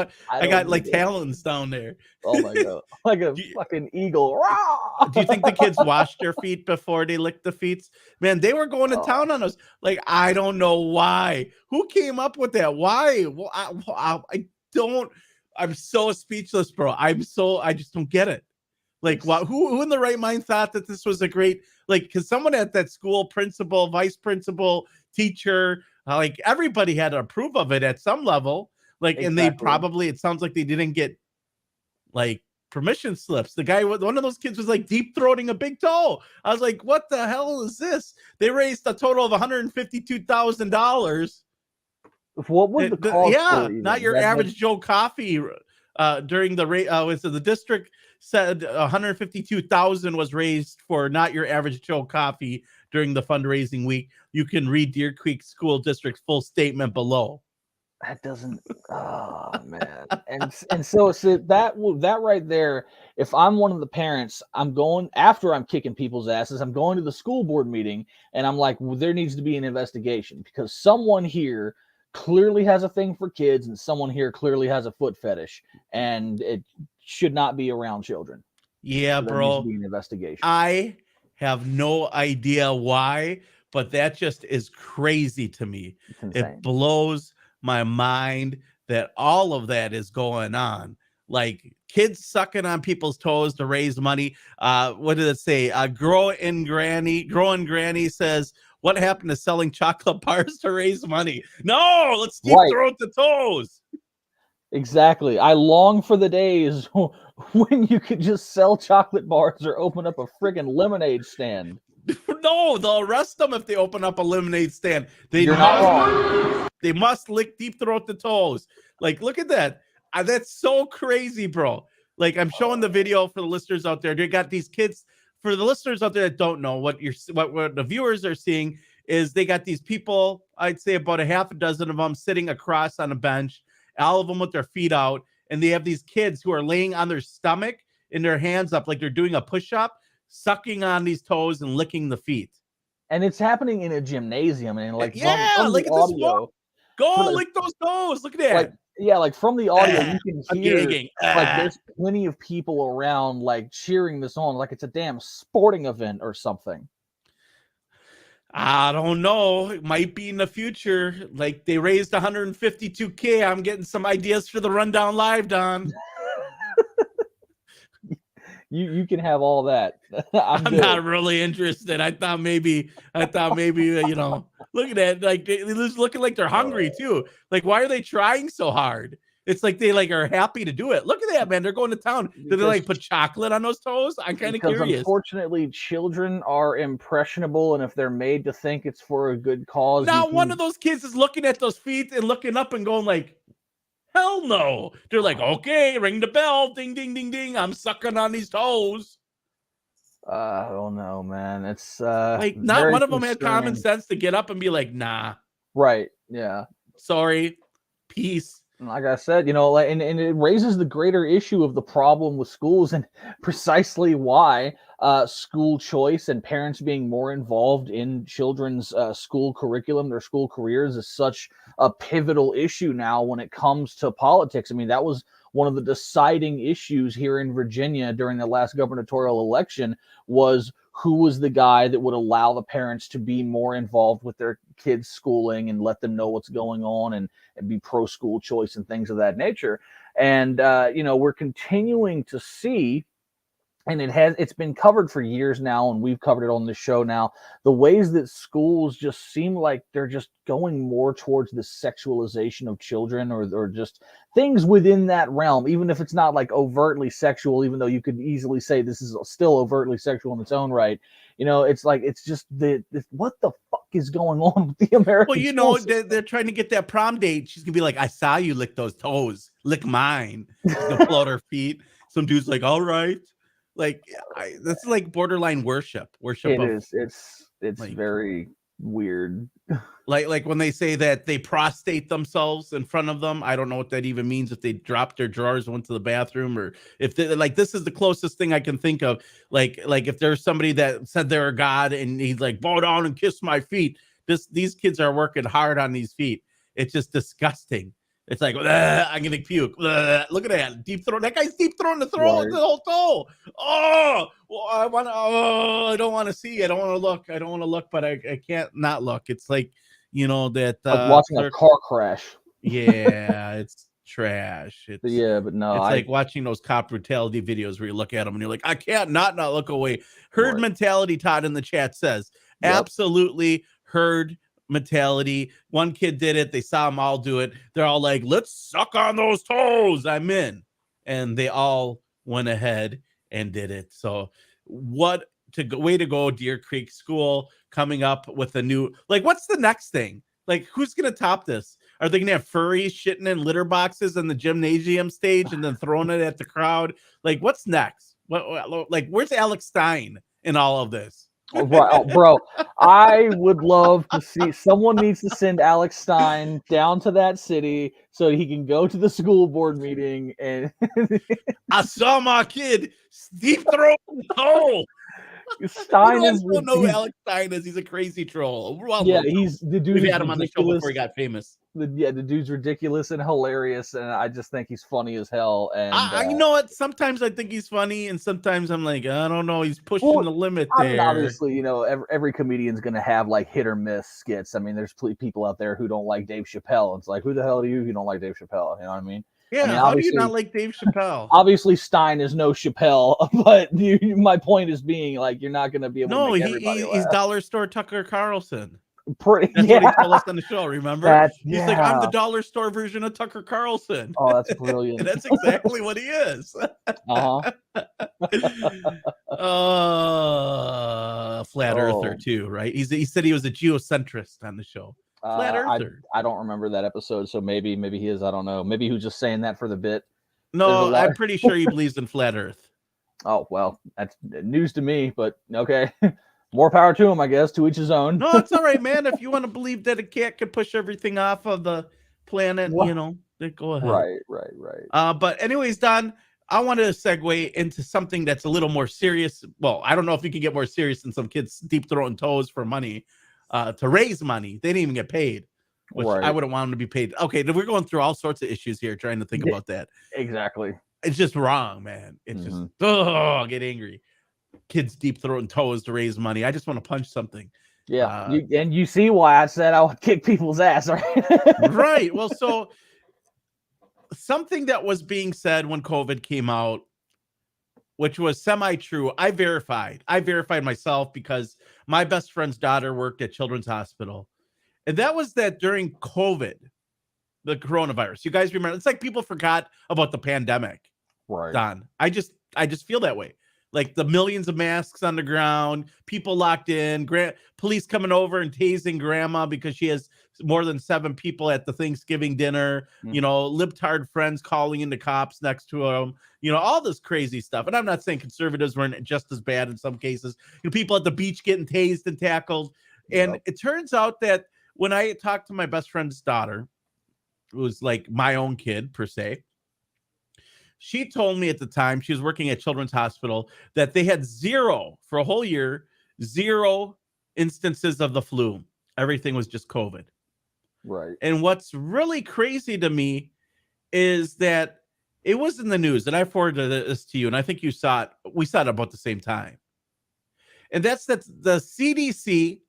like talons down there. Oh my god, like a fucking eagle. Do you think the kids washed their feet before they licked the feet? Man, they were going to town on us. Like, I don't know why. Who came up with that? Why? Well, I don't. I'm so speechless, bro. I just don't get it. Like, who in the right mind thought that this was a great, like, because someone at that school, principal, vice principal, teacher, like everybody had to approve of it at some level. Like, exactly. And they probably, it sounds like they didn't get like permission slips. The guy, one of those kids was like deep throating a big toe. I was like, what the hell is this? They raised a total of $152,000. What was the cost? Yeah, not your average Joe coffee. During the district said 152,000 was raised for not your average Joe coffee during the fundraising week. You can read Deer Creek School District's full statement below. That doesn't. Oh man, and so that right there. If I'm one of the parents, I'm going after I'm kicking people's asses. I'm going to the school board meeting, and I'm like, well, there needs to be an investigation because someone here clearly has a thing for kids, and someone here clearly has a foot fetish, and it should not be around children. Yeah, So there needs to bro. be an investigation. I have no idea why, but that just is crazy to me. It's insane. It blows my mind that all of that is going on. Like kids sucking on people's toes to raise money. What did it say? Growing Granny says, what happened to selling chocolate bars to raise money? No, let's deep throat the toes. Exactly. I long for the days when you could just sell chocolate bars or open up a friggin' lemonade stand. No, they'll arrest them if they open up a lemonade stand. You're not wrong. They must lick deep throat the toes. Like, look at that. That's so crazy, bro. Like, I'm showing the video for the listeners out there. They got these kids. For the listeners out there that don't know, what the viewers are seeing is they got these people, I'd say about a half a dozen of them sitting across on a bench, all of them with their feet out, and they have these kids who are laying on their stomach and their hands up like they're doing a push-up, sucking on these toes and licking the feet. And it's happening in a gymnasium, and like from the audio, go lick those toes. Look at that. Like from the audio, you can hear like there's plenty of people around like cheering this on, like it's a damn sporting event or something. I don't know. It might be in the future. Like they raised 152K. I'm getting some ideas for the Rundown Live, Don. You can have all that. I'm not really interested. I thought maybe, you know, look at that. Like they're looking like they're hungry too. Like, why are they trying so hard? It's like they like are happy to do it. Look at that, man. They're going to town. Do they like put chocolate on those toes? I'm kind of curious. Unfortunately, children are impressionable, and if they're made to think it's for a good cause, now one of those kids is looking at those feet and looking up and going like, hell no. They're like, okay, ring the bell. Ding, ding, ding, ding. I'm sucking on these toes. I don't know, man. It's like not one of them had common sense to get up and be like, nah. Right. Yeah. Sorry. Peace. Like I said, you know, like, and it raises the greater issue of the problem with schools and precisely why school choice and parents being more involved in children's school curriculum, their school careers, is such a pivotal issue now when it comes to politics. I mean, that was one of the deciding issues here in Virginia during the last gubernatorial election, was who was the guy that would allow the parents to be more involved with their kids' schooling and let them know what's going on and be pro school choice and things of that nature. And, you know, we're continuing to see, and it's been covered for years now, and we've covered it on the show now, the ways that schools just seem like they're just going more towards the sexualization of children or just things within that realm, even if it's not like overtly sexual, even though you could easily say this is still overtly sexual in its own right. You know, it's like, it's just what the fuck is going on with the American Well, you know, they're trying to get that prom date. She's gonna be like, I saw you lick those toes, lick mine. She's gonna pull out her feet. Some dude's like, all right. Like, that's like borderline worship. It is. It's like, very weird. Like when they say that they prostate themselves in front of them, I don't know what that even means. If they dropped their drawers, went to the bathroom, or if they, like, this is the closest thing I can think of. Like if there's somebody that said they're a god and he's like, bow down and kiss my feet. These kids are working hard on these feet. It's just disgusting. It's like, I'm gonna puke. Look at that deep throat. That guy's deep throating the whole toe. Oh, well, I don't want to see. I don't want to look. I don't want to look, but I can't not look. It's like, you know, that like watching a car crash. Yeah, it's trash. But no, it's like watching those cop brutality videos where you look at them and you're like, I can't not look away. Herd mentality. Todd in the chat says, absolutely herd mentality. One kid did it. They saw them all do it. They're all like, let's suck on those toes. I'm in. And they all went ahead and did it. So way to go, Deer Creek School, coming up with a new, like, what's the next thing? Like, who's going to top this? Are they going to have furries shitting in litter boxes in the gymnasium stage and then throwing it at the crowd? Like, what's next? Like, where's Alex Stein in all of this? Bro, I would love to see, someone needs to send Alex Stein down to that city so he can go to the school board meeting. And I saw my kid deep throat the hole. Stein You is guys don't know who Alex Stein is. He's a crazy troll. Well, yeah, he's the dude. we've Is had him on the show ridiculous. before he got famous. The dude's ridiculous and hilarious, and I just think he's funny as hell. And You know what? Sometimes I think he's funny, and sometimes I'm like, I don't know. He's pushing Well, the limit I there. mean, obviously, every comedian's going to have like hit or miss skits. I mean, there's people out there who don't like Dave Chappelle. It's like, who the hell are you if you don't like Dave Chappelle? You know what I mean? Yeah. I mean, How do you not like Dave Chappelle? Obviously, Stein is no Chappelle, but my point is being like, you're not going to be able to make everybody he's laugh. dollar store Tucker Carlson. That's what he told us on the show, remember? He's like, I'm the dollar store version of Tucker Carlson. Oh, that's brilliant. And that's exactly what he is. Flat earther too, right? He said he was a geocentrist on the show. Flat earther. I don't remember that episode, so maybe he is. I don't know. Maybe he was just saying that for the bit. No, I'm pretty sure he believes in flat earth. Oh, well, that's news to me, but okay. More power to him, I guess. To each his own. No, it's all right, man. If you want to believe that a cat can push everything off of the planet, then go ahead. Right. But anyways, Don, I want to segue into something that's a little more serious. Well, I don't know if you can get more serious than some kids deep throating toes for money, to raise money. They didn't even get paid, which I wouldn't want them to be paid. Okay, we're going through all sorts of issues here, trying to think about that. Exactly. It's just wrong, man. It's just, I get angry. Kids deep throating toes to raise money. I just want to punch something. Yeah, you see why I said I would kick people's ass, right? Right. Well, so something that was being said when COVID came out, which was semi-true, I verified myself because my best friend's daughter worked at Children's Hospital. And that was that during COVID, the coronavirus. You guys remember? It's like people forgot about the pandemic. Right. Don. I just feel that way. Like the millions of masks on the ground, people locked in, police coming over and tasing grandma because she has more than 7 people at the Thanksgiving dinner, libtard friends calling in the cops next to them, all this crazy stuff. And I'm not saying conservatives weren't just as bad in some cases. People at the beach getting tased and tackled. And it turns out that when I talked to my best friend's daughter, who was like my own kid per se, she told me at the time, she was working at Children's Hospital, that they had for a whole year, 0 instances of the flu. Everything was just COVID. Right. And what's really crazy to me is that it was in the news, and I forwarded this to you, and I think you saw it. We saw it about the same time. And that's that the CDC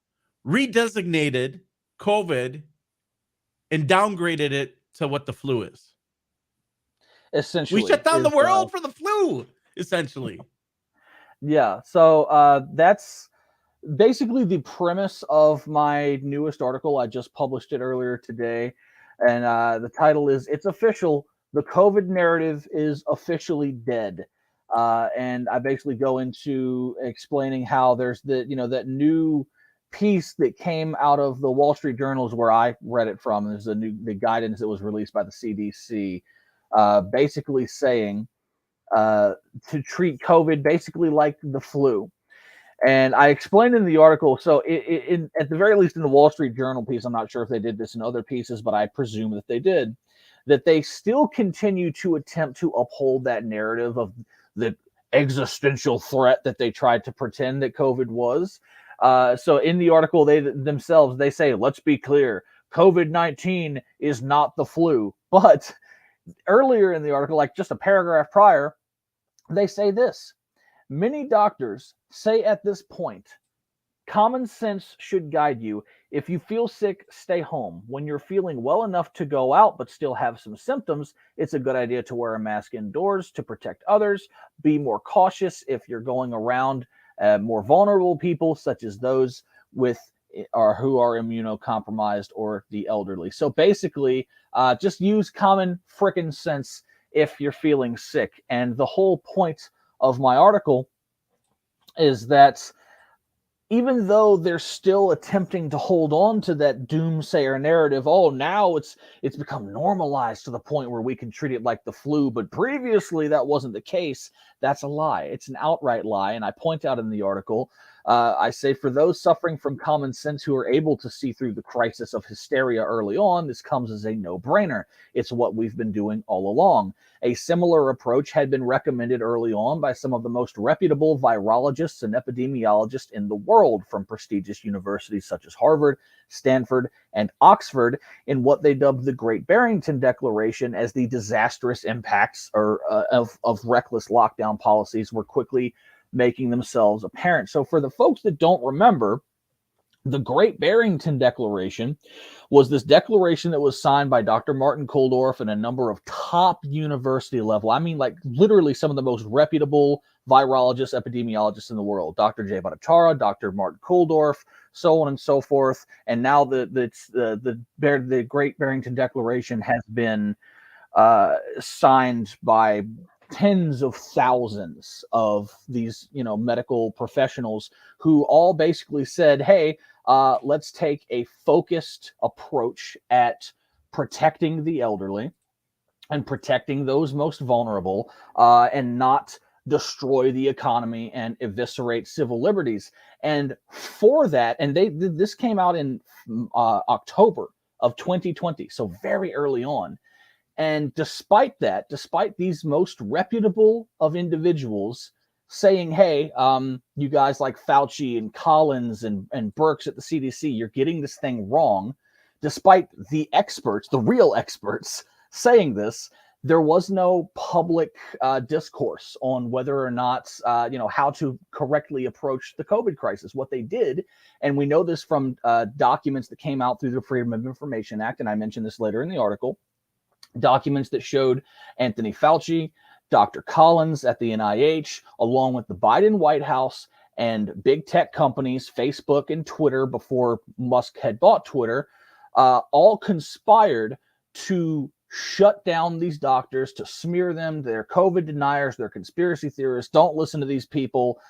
redesignated COVID and downgraded it to what the flu is. Essentially, we shut down the world for the flu, essentially. Yeah. So that's basically the premise of my newest article. I just published it earlier today. And the title is, "It's Official. The COVID Narrative is Officially Dead." And I basically go into explaining how there's that new piece that came out of the Wall Street Journal, where I read it from. There's the guidance that was released by the CDC. Basically saying to treat COVID basically like the flu. And I explained in the article, so at the very least in the Wall Street Journal piece, I'm not sure if they did this in other pieces, but I presume that they did, that they still continue to attempt to uphold that narrative of the existential threat that they tried to pretend that COVID was. So in the article, they say, let's be clear, COVID-19 is not the flu. But earlier in the article, like just a paragraph prior, they say this: many doctors say at this point, common sense should guide you. If you feel sick, stay home. When you're feeling well enough to go out but still have some symptoms, it's a good idea to wear a mask indoors to protect others. Be more cautious if you're going around more vulnerable people, such as those with or who are immunocompromised or the elderly. So basically, just use common frickin' sense if you're feeling sick. And the whole point of my article is that even though they're still attempting to hold on to that doomsayer narrative, now it's become normalized to the point where we can treat it like the flu, but previously that wasn't the case. That's a lie. It's an outright lie. And I point out in the article I say for those suffering from common sense who are able to see through the crisis of hysteria early on, this comes as a no-brainer. It's what we've been doing all along. A similar approach had been recommended early on by some of the most reputable virologists and epidemiologists in the world, from prestigious universities such as Harvard, Stanford, and Oxford, in what they dubbed the Great Barrington Declaration, as the disastrous impacts of reckless lockdown policies were quickly making themselves apparent. So for the folks that don't remember, the Great Barrington Declaration was this declaration that was signed by Dr. Martin Kulldorff and a number of top university level, I mean, like literally some of the most reputable virologists, epidemiologists in the world, Dr. Jay Bhattacharya, Dr. Martin Kulldorff, so on and so forth. And now the Great Barrington Declaration has been signed by tens of thousands of these, medical professionals who all basically said, hey, let's take a focused approach at protecting the elderly and protecting those most vulnerable, and not destroy the economy and eviscerate civil liberties. And for that, and this came out in October of 2020, so very early on. And despite these most reputable of individuals saying, hey, you guys like Fauci and Collins and Birx at the CDC, you're getting this thing wrong, despite the experts, the real experts, saying this, there was no public discourse on whether or not, how to correctly approach the COVID crisis. What they did, and we know this from documents that came out through the Freedom of Information Act, and I mentioned this later in the article, documents that showed Anthony Fauci, Dr. Collins at the NIH, along with the Biden White House and big tech companies, Facebook and Twitter, before Musk had bought Twitter, all conspired to shut down these doctors, to smear them. They're COVID deniers, they're conspiracy theorists, don't listen to these people.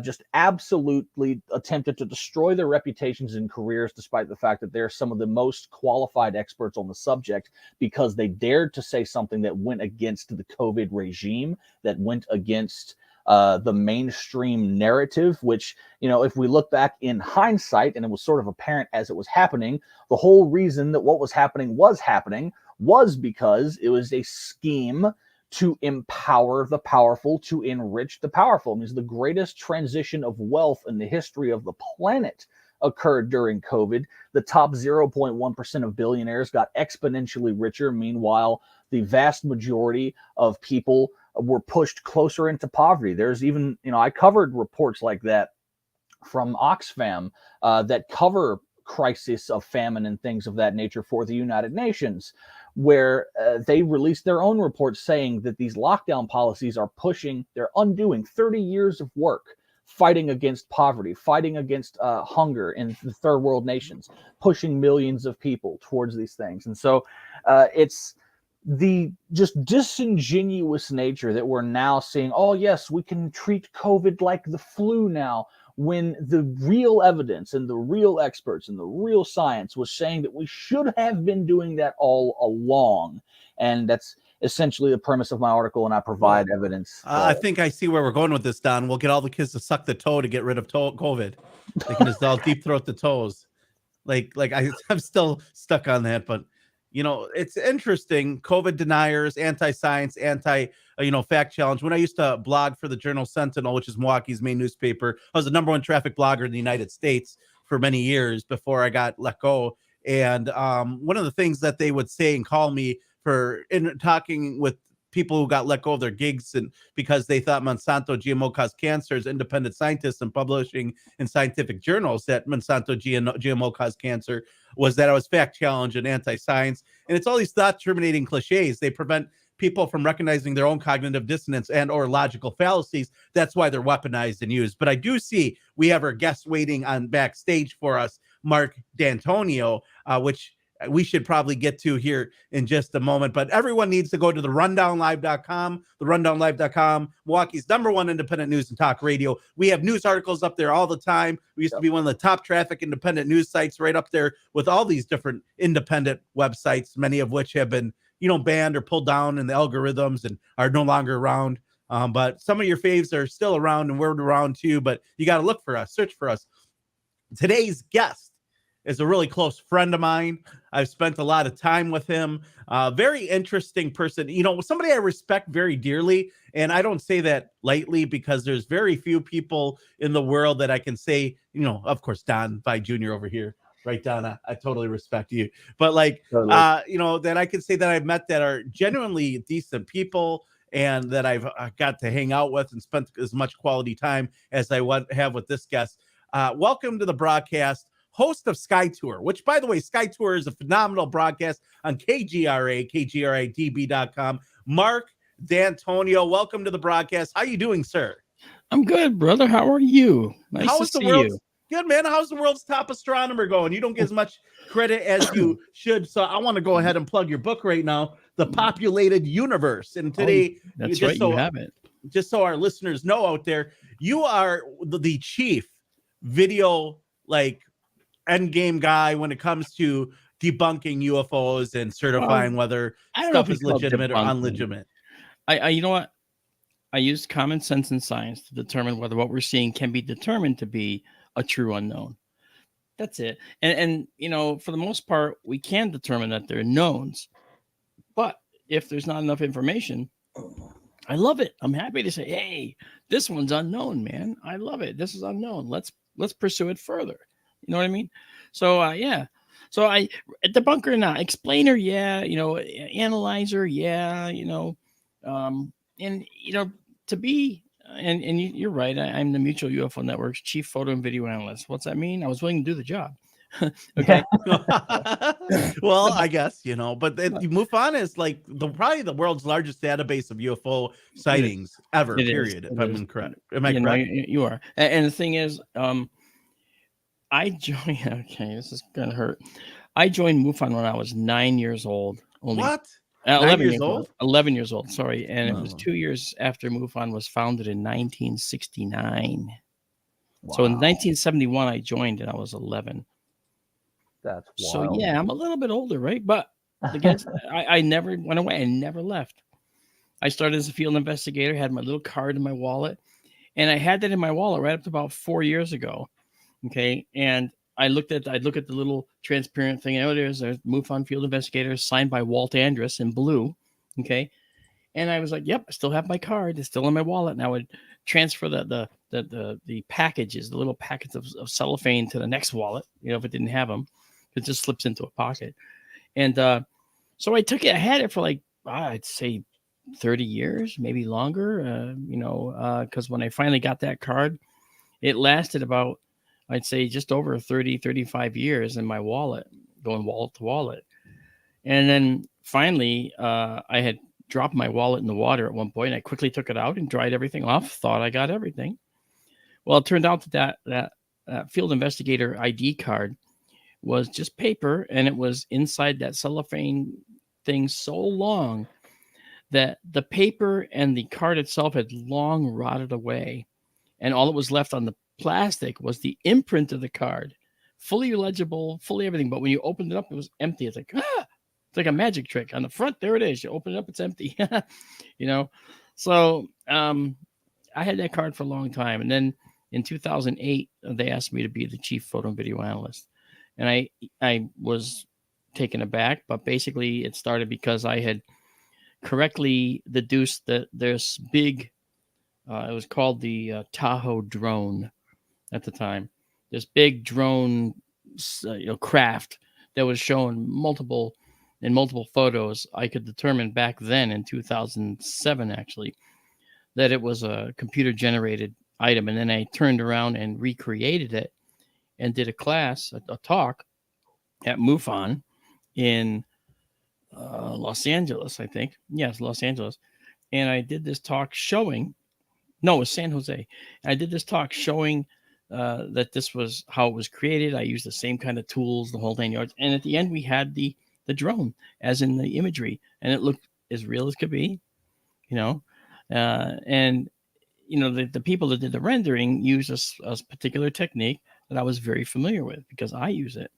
Just absolutely attempted to destroy their reputations and careers, despite the fact that they're some of the most qualified experts on the subject, because they dared to say something that went against the COVID regime, that went against the mainstream narrative, which, if we look back in hindsight, and it was sort of apparent as it was happening, the whole reason that what was happening was because it was a scheme to empower the powerful, to enrich the powerful. It means the greatest transition of wealth in the history of the planet occurred during COVID. The top 0.1% of billionaires got exponentially richer. Meanwhile, the vast majority of people were pushed closer into poverty. There's even, I covered reports like that from Oxfam that cover crisis of famine and things of that nature for the United Nations, where they released their own reports saying that these lockdown policies are they're undoing 30 years of work fighting against poverty, fighting against hunger in the third world nations, pushing millions of people towards these things. And so it's the just disingenuous nature that we're now seeing, oh yes, we can treat COVID like the flu now, when the real evidence and the real experts and the real science was saying that we should have been doing that all along. And that's essentially the premise of my article, and I provide evidence. I think I see where we're going with this, Don. We'll get all the kids to suck the toe to get rid of COVID. They can just all deep throat the toes. I'm still stuck on that, but it's interesting. COVID deniers, anti-science, fact challenge. When I used to blog for the Journal Sentinel, which is Milwaukee's main newspaper, I was the number one traffic blogger in the United States for many years before I got let go. And one of the things that they would say and call me for in talking with people who got let go of their gigs and because they thought Monsanto GMO caused cancer as independent scientists and publishing in scientific journals that Monsanto GMO caused cancer, was that I was fact challenge and anti-science. And it's all these thought terminating cliches. They prevent people from recognizing their own cognitive dissonance and or logical fallacies. That's why they're weaponized and used. But I do see we have our guest waiting on backstage for us, Marc D'Antonio, which we should probably get to here in just a moment. But everyone needs to go to therundownlive.com, therundownlive.com, Milwaukee's #1 independent news and talk radio. We have news articles up there all the time. We used to be one of the top traffic independent news sites, right up there with all these different independent websites, many of which have been, banned or pulled down in the algorithms and are no longer around. But some of your faves are still around, and we're around too. But you got to look for us, search for us. Today's guest is a really close friend of mine. I've spent a lot of time with him. Very interesting person. You know, somebody I respect very dearly. And I don't say that lightly because there's very few people in the world that I can say, you know, of course, Don Vi Jr. over here. Right, Donna, I totally respect you. But like, you know, that I can say that I've met that are genuinely decent people and that I've got to hang out with and spent as much quality time as I have with this guest. Welcome to the broadcast. Host of Sky Tour, which, by the way, Sky Tour is a phenomenal broadcast on KGRA, KGRADB.com. Marc D'Antonio, welcome to the broadcast. How you doing, sir? I'm good, brother. How are you? Nice to see you. Good, man. How's the world's top astronomer going? You don't get as much credit as you should, so I want to go ahead and plug your book right now, The Populated Universe. And today, that's right, you have it. Just so our listeners know out there, you are the chief video, like, end game guy when it comes to debunking UFOs and certifying whether stuff is legitimate or unlegitimate. You know what? I use common sense and science to determine whether what we're seeing can be determined to be a true unknown. That's it. And you know, for the most part, we can determine that they're knowns. But if there's not enough information, I love it. I'm happy to say, hey, this one's unknown, man. I love it. This is unknown. Let's pursue it further. You know what I mean? So yeah. So a debunker, not explainer, yeah. You know, analyzer, yeah. You know, and you know, to be and you're right. I'm the Mutual UFO Network's chief photo and video analyst. What's that mean? I was willing to do the job. Okay. Well, I guess, you know, but MUFON is like probably the world's largest database of UFO sightings ever. Period. If I'm correct. Am I correct? You are. And the thing is, I joined. Okay, this is gonna hurt. I joined MUFON when I was 9 years old. What? 11 years old. 11 years old. Sorry, and it was 2 years after MUFON was founded in 1969. Wow. So in 1971, I joined, and I was 11. That's wild. So yeah, I'm a little bit older, right? But again, I never went away. I never left. I started as a field investigator. Had my little card in my wallet, and I had that in my wallet right up to about 4 years ago. Okay, and I'd look at the little transparent thing. Oh, there's MUFON field investigator signed by Walt Andrus in blue. Okay, and I was like, yep, I still have my card. It's still in my wallet. And I would transfer the packages, the little packets of cellophane to the next wallet. You know, if it didn't have them, it just slips into a pocket. And so I took it. I had it for like I'd say 30 years, maybe longer. You know, because when I finally got that card, it lasted about, I'd say, just over 30, 35 years in my wallet, going wallet to wallet. And then finally, I had dropped my wallet in the water at one point. I quickly took it out and dried everything off, thought I got everything. Well, it turned out that field investigator ID card was just paper, and it was inside that cellophane thing so long that the paper and the card itself had long rotted away. And all that was left on the plastic was the imprint of the card, fully legible, fully everything. But when you opened it up, it was empty. It's like, it's like a magic trick. On the front, there it is. You open it up, it's empty. You know? So I had that card for a long time. And then in 2008, they asked me to be the chief photo and video analyst. And I was taken aback, but basically it started because I had correctly deduced that there's big, it was called the Tahoe drone at the time. This big drone craft that was shown in multiple photos. I could determine back then in 2007, actually, that it was a computer generated item. And then I turned around and recreated it and did a class, a talk at MUFON in Los Angeles, I think. Yes, Los Angeles. And I did this talk showing, no, it was San Jose. I did this talk showing that this was how it was created. I used the same kind of tools, the whole 9 yards. And at the end, we had the drone, as in the imagery. And it looked as real as could be, you know. And, you know, the people that did the rendering used a particular technique that I was very familiar with because I use it.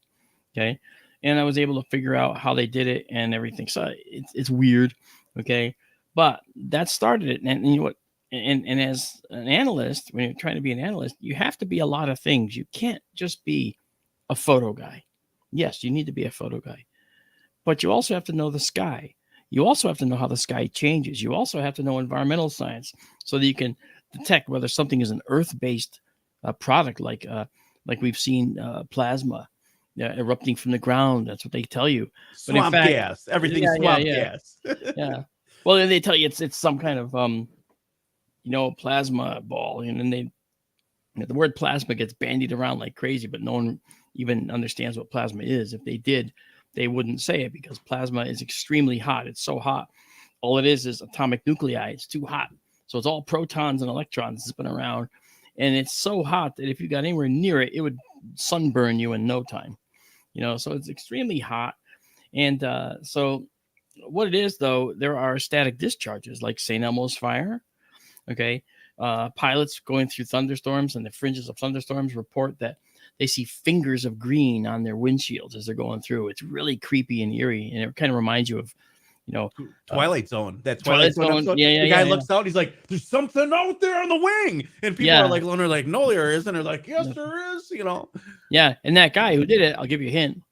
Okay. And I was able to figure out how they did it and everything. So it's weird. Okay. But that started it. And you know what? and as an analyst, when you're trying to be an analyst, you have to be a lot of things. You can't just be a photo guy. Yes, you need to be a photo guy, but you also have to know the sky. You also have to know how the sky changes. You also have to know environmental science so that you can detect whether something is an earth-based product, like we've seen plasma erupting from the ground. That's what they tell you. But in Swamp fact, gas. Everything's swamp gas. yeah. Well, they tell you it's some kind of plasma ball, and then the word plasma gets bandied around like crazy, but no one even understands what plasma is. If they did, they wouldn't say it, because plasma is extremely hot. It's so hot. All it is atomic nuclei. It's too hot. So it's all protons and electrons spin around. And it's so hot that if you got anywhere near it, it would sunburn you in no time. So it's extremely hot. And so what it is, though, there are static discharges like St. Elmo's fire. Okay. Pilots going through thunderstorms and the fringes of thunderstorms report that they see fingers of green on their windshields as they're going through. It's really creepy and eerie. And it kind of reminds you of, Twilight Zone. That Twilight Zone episode. Yeah, the guy looks out. He's like, "There's something out there on the wing," and people are like, "No, there isn't." They're like, "Yes, there is." Yeah, and that guy who did it, I'll give you a hint.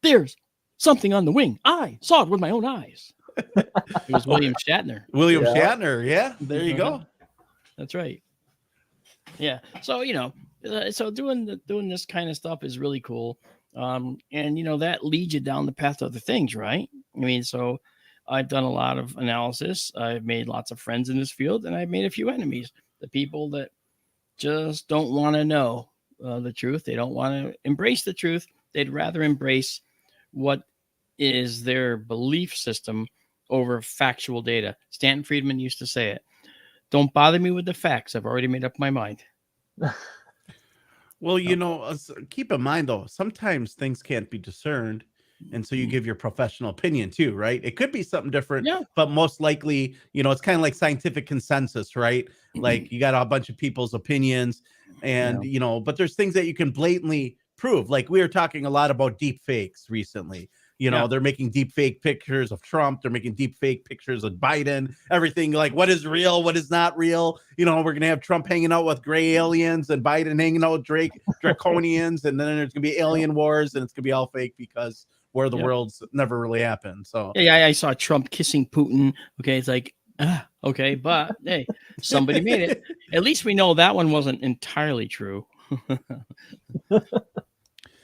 There's something on the wing. I saw it with my own eyes. It was William Shatner. Shatner. Yeah, there you go. That's right. Yeah. So so doing this kind of stuff is really cool. And that leads you down the path to other things, right? I mean, so I've done a lot of analysis. I've made lots of friends in this field, and I've made a few enemies. The people that just don't want to know the truth. They don't want to embrace the truth. They'd rather embrace what is their belief system over factual data. Stanton Friedman used to say it. Don't bother me with the facts. I've already made up my mind. Well, keep in mind, though, sometimes things can't be discerned. And so you give your professional opinion too, right? It could be something different, but most likely, it's kind of like scientific consensus, right? Like you got a bunch of people's opinions and, but there's things that you can blatantly prove. Like we were talking a lot about deep fakes recently. They're making deep fake pictures of Trump. They're making deep fake pictures of Biden, everything like what is real, what is not real. We're going to have Trump hanging out with gray aliens and Biden hanging out with draconians. And then there's going to be alien wars and it's going to be all fake because where the world's never really happened. So I saw Trump kissing Putin. Okay. It's like, okay, but hey, somebody made it. At least we know that one wasn't entirely true.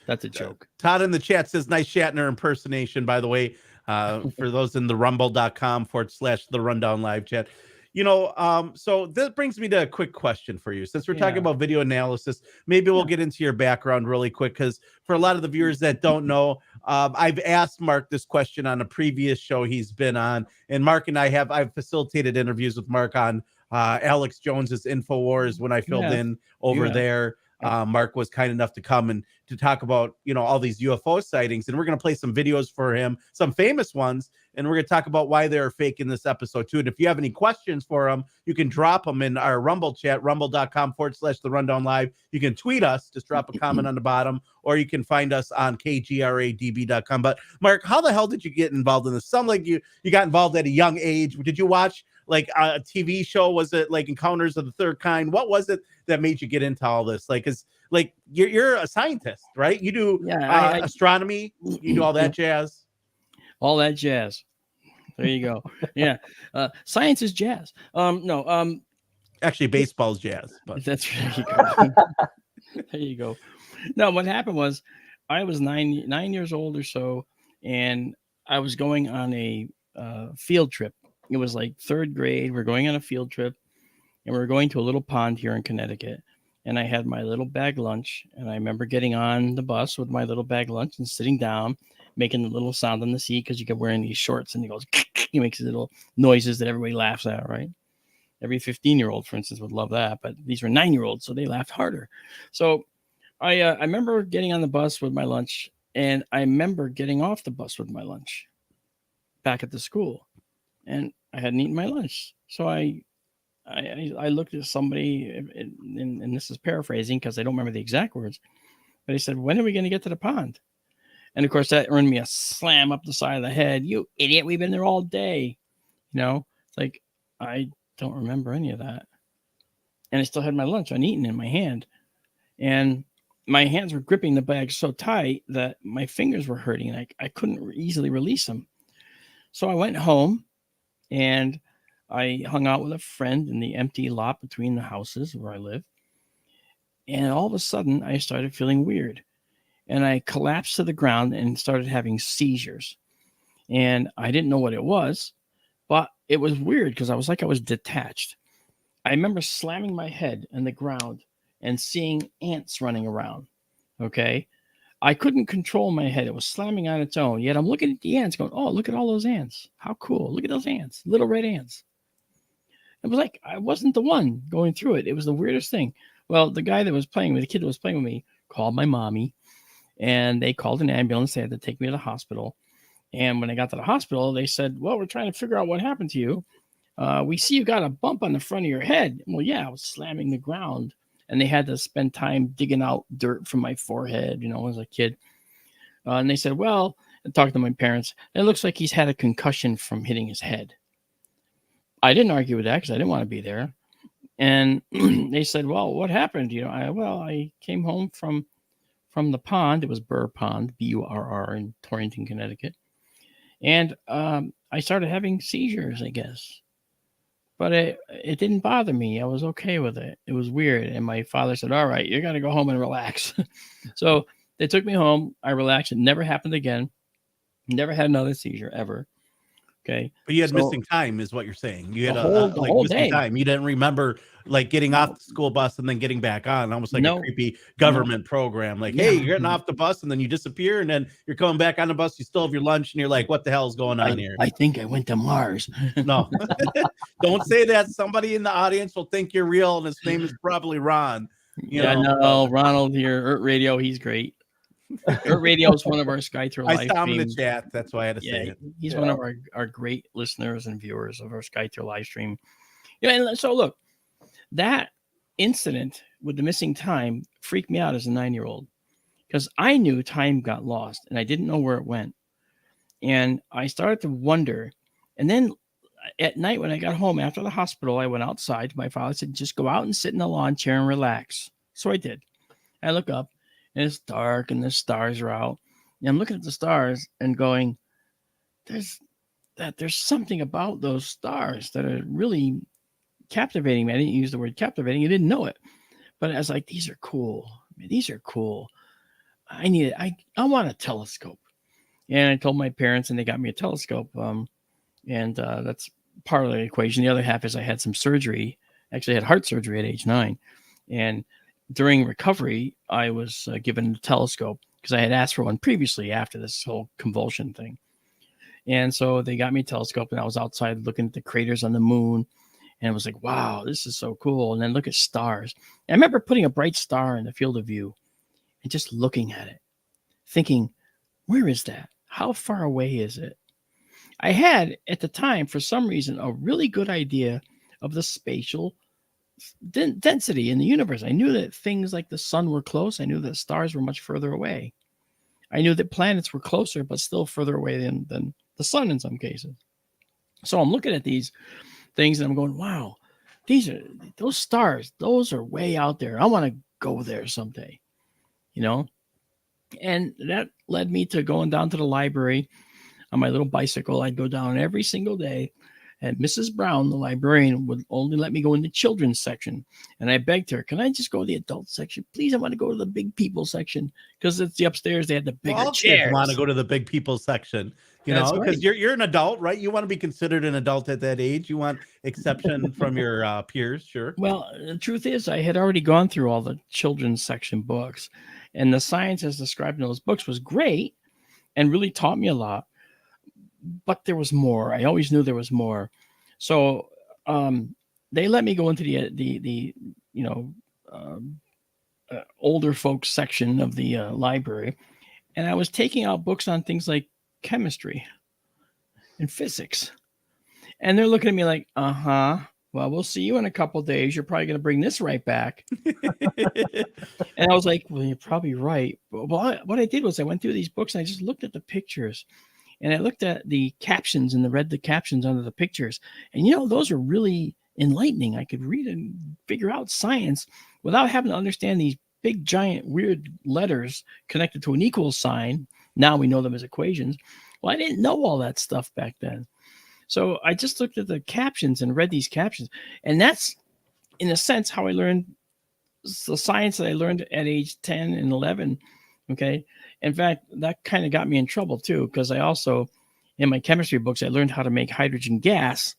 That's a joke. Todd in the chat says, nice Shatner impersonation, by the way, for those in the rumble.com/the rundown live chat. So this brings me to a quick question for you. Since we're talking about video analysis, maybe we'll get into your background really quick, because for a lot of the viewers that don't know, I've asked Marc this question on a previous show he's been on, and Marc and I've facilitated interviews with Marc on Alex Jones's InfoWars when I filled in over there. Marc was kind enough to come and to talk about, all these UFO sightings. And we're going to play some videos for him, some famous ones. And we're going to talk about why they're fake in this episode too. And if you have any questions for him, you can drop them in our Rumble chat, rumble.com/the rundown live. You can tweet us, just drop a comment on the bottom, or you can find us on kgradb.com. But Marc, how the hell did you get involved in this? Sound like you got involved at a young age. Did you watch like a TV show? Was it like Encounters of the Third Kind? What was it that made you get into all this? Like, cause like you're a scientist, right? You do astronomy, you do all that jazz. All that jazz. There you go. Yeah. Science is jazz. No. Actually, baseball's jazz. But that's there you go. There you go. No, what happened was I was 9 years old or so, and I was going on a field trip. It was like third grade. We're going on a field trip, and we're going to a little pond here in Connecticut. And I had my little bag lunch, and I remember getting on the bus with my little bag lunch and sitting down, making the little sound on the seat, because you kept wearing these shorts, and he goes, he makes these little noises that everybody laughs at, right? Every 15-year-old, for instance, would love that, but these were 9-year-olds, so they laughed harder. So I remember getting on the bus with my lunch, and I remember getting off the bus with my lunch back at the school, and I hadn't eaten my lunch. So I looked at somebody, and this is paraphrasing because I don't remember the exact words, but he said, when are we going to get to the pond? And of course, that earned me a slam up the side of the head. You idiot, we've been there all day. It's like, I don't remember any of that. and I still had my lunch uneaten in my hand, and my hands were gripping the bag so tight that my fingers were hurting. I couldn't easily release them. So I went home and I hung out with a friend in the empty lot between the houses where I live. And all of a sudden, I started feeling weird. And I collapsed to the ground and started having seizures. And I didn't know what it was, but it was weird because I was detached. I remember slamming my head on the ground and seeing ants running around. Okay. I couldn't control my head. It was slamming on its own. Yet I'm looking at the ants going, oh, look at all those ants. How cool. Look at those ants, little red ants. It was like I wasn't the one going through it. It was the weirdest thing. Well, the guy that was playing with, the kid that was playing with me, called my mommy, and they called an ambulance. They had to take me to the hospital. And when I got to the hospital, they said, well, we're trying to figure out what happened to you. We see you got a bump on the front of your head. Well, yeah, I was slamming the ground. And they had to spend time digging out dirt from my forehead, as a kid. And they said, well, I talked to my parents. It looks like he's had a concussion from hitting his head. I didn't argue with that because I didn't want to be there. And they said, well, what happened? I came home from the pond. It was Burr Pond, Burr in Torrington, Connecticut. And I started having seizures, I guess. But it didn't bother me. I was okay with it. It was weird. And my father said, all right, you got to go home and relax. So they took me home. I relaxed. It never happened again. Never had another seizure ever. Okay. But you had missing time is what you're saying. You had the whole missing day. time. You didn't remember getting off the school bus and then getting back on, almost like No. a creepy government program. Like, Yeah. hey, you're getting off the bus and then you disappear and then you're coming back on the bus. You still have your lunch and you're like, what the hell's going on here? I think I went to Mars. No, don't say that. Somebody in the audience will think you're real and his name is probably Ron. No, Ronald here, Earth Radio. He's great. Earth Radio is one of our Sky Through live I saw him in the streams. chat. That's why I had to say it. He's one of our great listeners and viewers of our Sky Through live stream. And so look, that incident with the missing time freaked me out as a 9-year-old because I knew time got lost and I didn't know where it went. And I started to wonder. And then at night when I got home after the hospital, I went outside. My father said, just go out and sit in the lawn chair and relax. So I did. I look up and it's dark and the stars are out. And I'm looking at the stars and going, there's something about those stars that are really captivating me. I didn't use the word captivating. I didn't know it. But I was like, these are cool. These are cool. I want a telescope. And I told my parents and they got me a telescope. And that's part of the equation. The other half is I had some surgery. Actually, I had heart surgery at age 9. And during recovery, I was given a telescope because I had asked for one previously after this whole convulsion thing. And so they got me a telescope and I was outside looking at the craters on the moon. And I was like, wow, this is so cool. And then look at stars. And I remember putting a bright star in the field of view and just looking at it, thinking, where is that? How far away is it? I had at the time, for some reason, a really good idea of the spatial density in the universe. I knew that things like the sun were close. I knew that stars were much further away. I knew that planets were closer, but still further away than the sun in some cases. So I'm looking at these things and I'm going, wow, those stars, those are way out there. I want to go there someday, And that led me to going down to the library on my little bicycle. I'd go down every single day. And Mrs. Brown, the librarian, would only let me go in the children's section. And I begged her, can I just go to the adult section? Please, I want to go to the big people section. Because it's the upstairs, they had the bigger chairs. I want to go to the big people section, because right. you're an adult, right? You want to be considered an adult at that age. You want exception from your peers, sure. Well, the truth is, I had already gone through all the children's section books. And the science as described in those books was great and really taught me a lot. But there was more. I always knew there was more. So they let me go into the older folks section of the library, and I was taking out books on things like chemistry and physics, and they're looking at me like, well, we'll see you in a couple days. You're probably going to bring this right back. And I was like, well, you're probably right. Well, what I did was I went through these books and I just looked at the pictures. And I looked at the captions and read the captions under the pictures. And, those are really enlightening. I could read and figure out science without having to understand these big, giant, weird letters connected to an equal sign. Now we know them as equations. Well, I didn't know all that stuff back then. So I just looked at the captions and read these captions. And that's, in a sense, how I learned the science that I learned at age 10 and 11. Okay. In fact, that kind of got me in trouble too, because I also, in my chemistry books, I learned how to make hydrogen gas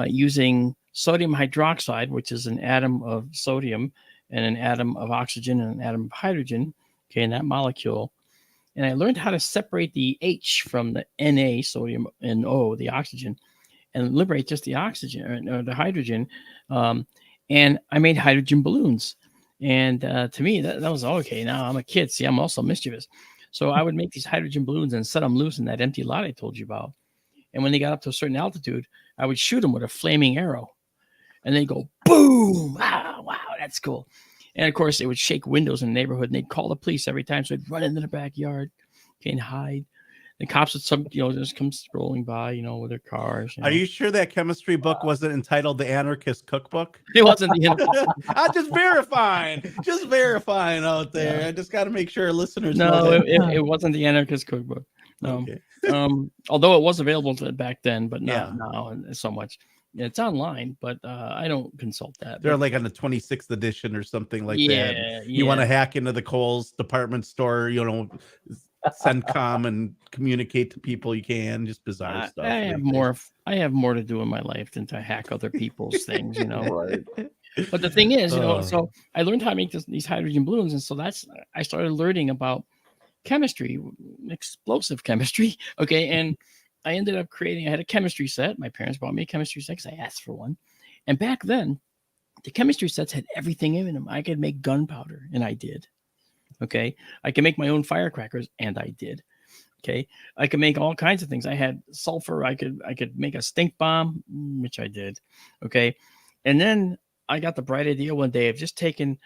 using sodium hydroxide, which is an atom of sodium and an atom of oxygen and an atom of hydrogen, okay, in that molecule. And I learned how to separate the H from the Na, sodium, and O, the oxygen, and liberate just the oxygen or the hydrogen. And I made hydrogen balloons. And to me, that was okay. Now I'm a kid. See, I'm also mischievous. So I would make these hydrogen balloons and set them loose in that empty lot I told you about. And when they got up to a certain altitude, I would shoot them with a flaming arrow. And they go, boom. Wow, that's cool. And of course, it would shake windows in the neighborhood. And they'd call the police every time. So I'd run into the backyard, okay, and hide. The cops would just come strolling by, with their cars. Are you sure that chemistry book wasn't entitled The Anarchist Cookbook? It wasn't the I'm just verifying out there. Yeah. I just got to make sure listeners know No, that. it wasn't the Anarchist Cookbook. No. Okay. Although it was available back then, but not Yeah. now so much. It's online, but I don't consult that. They're But like on the 26th edition or something like yeah, that. You want to hack into the Kohl's department store, CENTCOM and communicate to people you can, just bizarre stuff. I have more to do in my life than to hack other people's things, Right. But the thing is, so I learned how to make these hydrogen balloons, and so I started learning about chemistry, explosive chemistry. Okay, and I ended up I had a chemistry set. My parents bought me a chemistry set because I asked for one. And back then, the chemistry sets had everything in them. I could make gunpowder, and I did. Okay. I can make my own firecrackers, and I did. Okay. I could make all kinds of things. I had sulfur. I could make a stink bomb, which I did. Okay. And then I got the bright idea one day of just taking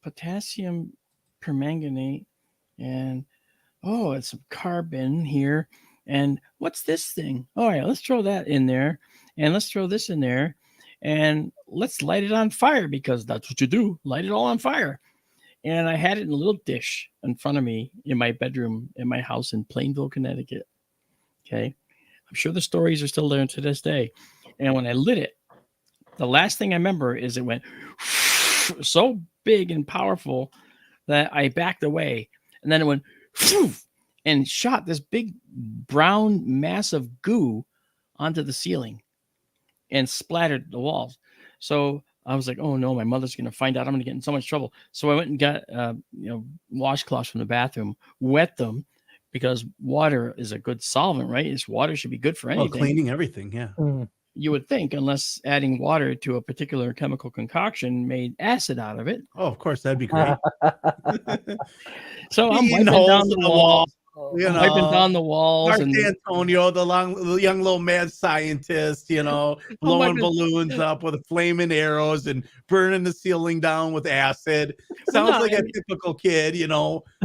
potassium permanganate and it's some carbon here. And what's this thing? All right, let's throw that in there, and let's throw this in there, and let's light it on fire, because that's what you do. Light it all on fire. And I had it in a little dish in front of me in my bedroom in my house in Plainville, Connecticut. Okay. I'm sure the stories are still there to this day. And when I lit it, the last thing I remember is it went so big and powerful that I backed away. And then it went and shot this big brown mass of goo onto the ceiling and splattered the walls. So I was like, oh no, my mother's going to find out. I'm going to get in so much trouble. So I went and got, washcloths from the bathroom, wet them, because water is a good solvent, right? Water should be good for anything. Cleaning everything. Yeah. You would think, unless adding water to a particular chemical concoction made acid out of it. Oh, of course, that'd be great. So I'm wiping down the wall. Wiping down the walls. Mark Antonio, the young little mad scientist, blowing balloons up with flaming arrows and burning the ceiling down with acid. Sounds like a typical kid,